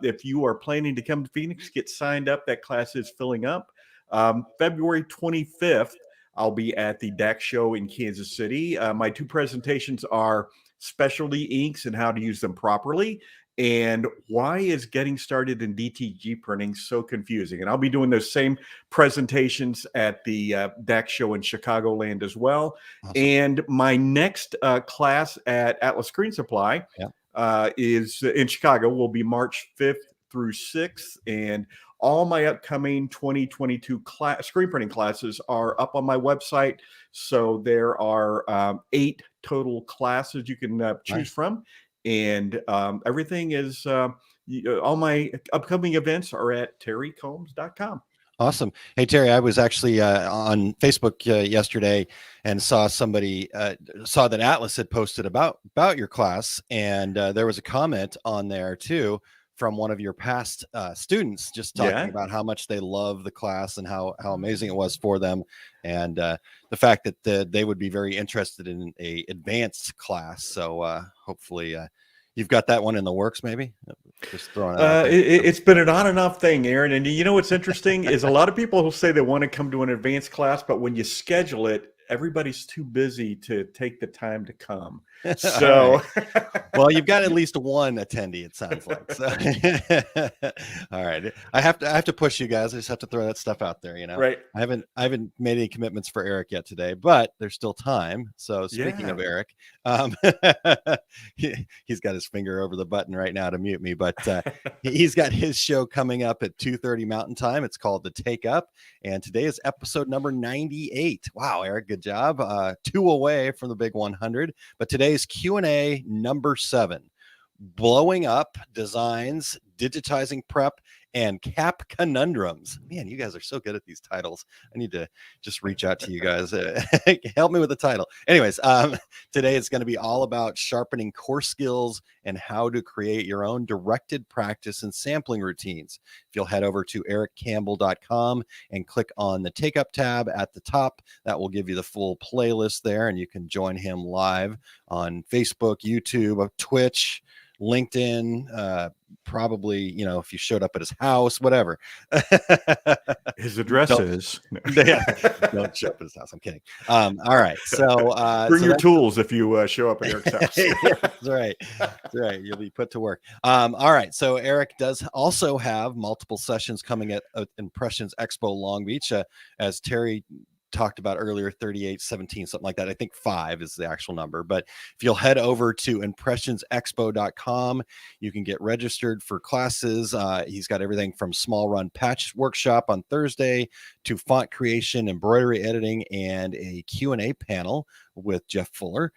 If you are planning to come to Phoenix, get signed up. That class is filling up. February 25th, I'll be at the DAX show in Kansas City. My 2 presentations are specialty inks and how to use them properly, and why is getting started in DTG printing so confusing? And I'll be doing those same presentations at the DAX show in Chicagoland as well. Awesome. And my next class at Atlas Screen Supply is in Chicago, will be March 5th through 6th. And all my upcoming 2022 screen printing classes are up on my website. So there are 8 total classes you can choose from. And everything is, all my upcoming events are at terrycombs.com. Awesome. Hey, Terry, I was actually on Facebook yesterday and saw saw that Atlas had posted about your class. And there was a comment on there too from one of your past students, just talking about how much they love the class and how amazing it was for them. And the fact that they would be very interested in a advanced class. So hopefully you've got that one in the works, maybe? Just throwing it out there. It's been an on and off thing, Aaron. And you know what's interesting is a lot of people who say they want to come to an advanced class, but when you schedule it, everybody's too busy to take the time to come. So, well, you've got at least one attendee, it sounds like. So. All right, I have to push you guys. I just have to throw that stuff out there, you know. Right. I haven't made any commitments for Eric yet today, but there's still time. So speaking of Eric, he's got his finger over the button right now to mute me, but he's got his show coming up at 2:30 Mountain Time. It's called The Take Up, and today is episode number 98. Wow, Eric, good job. 2 away from the big 100, but today's Q&A number 7. Blowing Up Designs, Digitizing Prep, and Cap Conundrums. Man, you guys are so good at these titles. I need to just reach out to you guys. Help me with the title. Anyways, today it's going to be all about sharpening core skills and how to create your own directed practice and sampling routines. If you'll head over to ericcampbell.com and click on the Take Up tab at the top, that will give you the full playlist there, and you can join him live on Facebook, YouTube, Twitch, LinkedIn, probably, if you showed up at his house, whatever. His address is. Don't show up at his house. I'm kidding. All right. So bring your tools if you show up at Eric's house. That's right. That's right. You'll be put to work. All right. So Eric does also have multiple sessions coming at Impressions Expo Long Beach, as Terry talked about earlier, 38, 17, something like that. I think 5 is the actual number. But if you'll head over to impressionsexpo.com, you can get registered for classes. He's got everything from small run patch workshop on Thursday to font creation, embroidery editing, and a Q&A panel with Jeff Fuller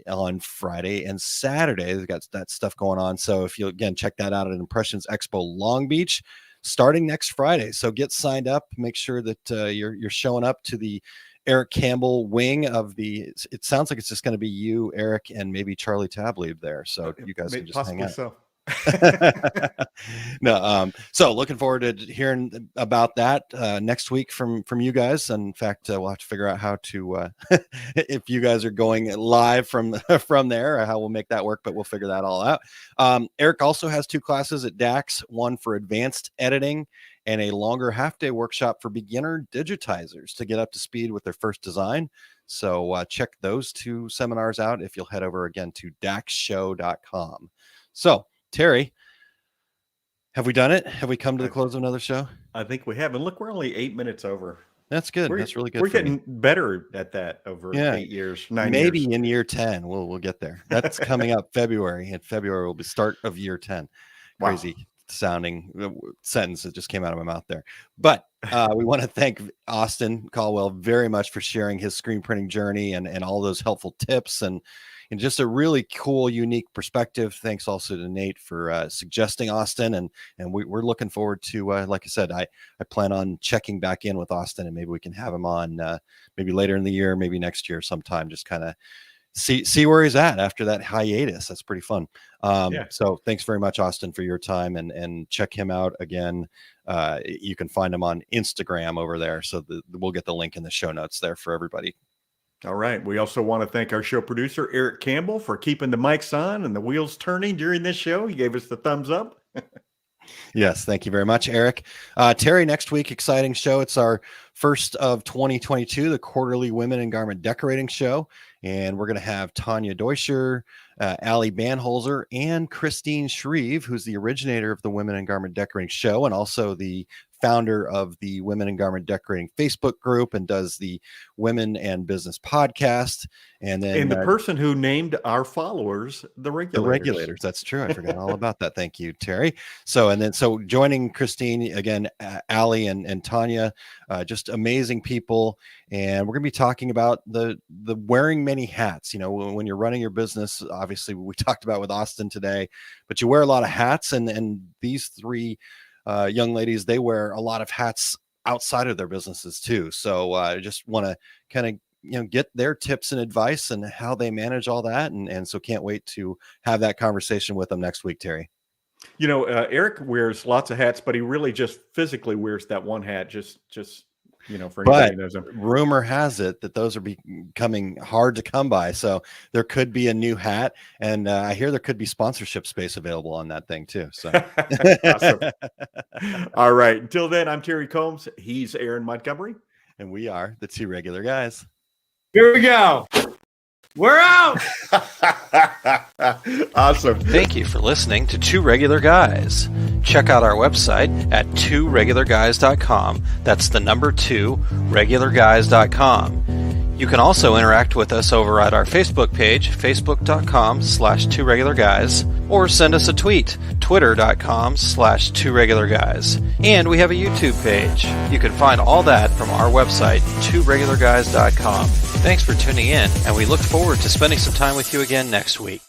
on Friday and Saturday. They've got that stuff going on. So if you, again, check that out at Impressions Expo Long Beach, starting next Friday. So get signed up. Make sure that you're showing up to the Eric Campbell wing of the. It sounds like it's just going to be you, Eric, and maybe Charlie Tablieb there. So you guys can just hang out. So. No, so looking forward to hearing about that next week from you guys. And in fact, we'll have to figure out how to if you guys are going live from there, how we'll make that work, but we'll figure that all out. Eric also has 2 classes at DAX, one for advanced editing and a longer half-day workshop for beginner digitizers to get up to speed with their first design. So check those 2 seminars out if you'll head over again to daxshow.com. So Terry, have we done it? Have we come to the close of another show? I think we have. And look, we're only 8 minutes over. That's good. That's really good. We're getting better at that over 8 years, 9 years. Maybe in year 10, we'll get there. That's coming up February. And February will be start of year 10. Crazy sounding sentence that just came out of my mouth there. But we want to thank Austin Caldwell very much for sharing his screen printing journey and all those helpful tips and just a really cool, unique perspective. Thanks also to Nate for suggesting Austin. And we're looking forward to, like I said, I plan on checking back in with Austin, and maybe we can have him on maybe later in the year, maybe next year sometime, just kind of see where he's at after that hiatus. That's pretty fun. So thanks very much, Austin, for your time, and check him out again. You can find him on Instagram over there. So we'll get the link in the show notes there for everybody. All right. We also want to thank our show producer, Eric Campbell, for keeping the mics on and the wheels turning during this show. He gave us the thumbs up. Yes. Thank you very much, Eric. Terry, next week, exciting show. It's our first of 2022, the quarterly Women in Garment Decorating Show. And we're going to have Tanya Deuscher, Allie Banholzer, and Christine Shreve, who's the originator of the Women in Garment Decorating Show and also the founder of the Women in Garment Decorating Facebook group and does the Women and Business podcast. And then the person who named our followers the Regulators. The Regulators. That's true. I forgot all about that. Thank you, Terry. So joining Christine again, Allie and Tanya, just amazing people. And we're going to be talking about the wearing many hats. When you're running your business, obviously we talked about with Austin today, but you wear a lot of hats, and these 3 young ladies, they wear a lot of hats outside of their businesses too. So I just want to kind of get their tips and advice and how they manage all that. And so can't wait to have that conversation with them next week, Terry. Eric wears lots of hats, but he really just physically wears that one hat just for anybody who knows him. Rumor has it that those are becoming hard to come by. So there could be a new hat, and I hear there could be sponsorship space available on that thing too. So awesome. All right. Until then, I'm Terry Combs. He's Aaron Montgomery. And we are the 2 regular guys. Here we go. We're out. Awesome. Thank you for listening to 2 Regular Guys. Check out our website at 2regularguys.com. That's the number 2, regularguys.com. You can also interact with us over at our Facebook page, facebook.com/2regularguys, or send us a tweet, twitter.com/2regularguys. And we have a YouTube page. You can find all that from our website, 2regularguys.com. Thanks for tuning in, and we look forward to spending some time with you again next week.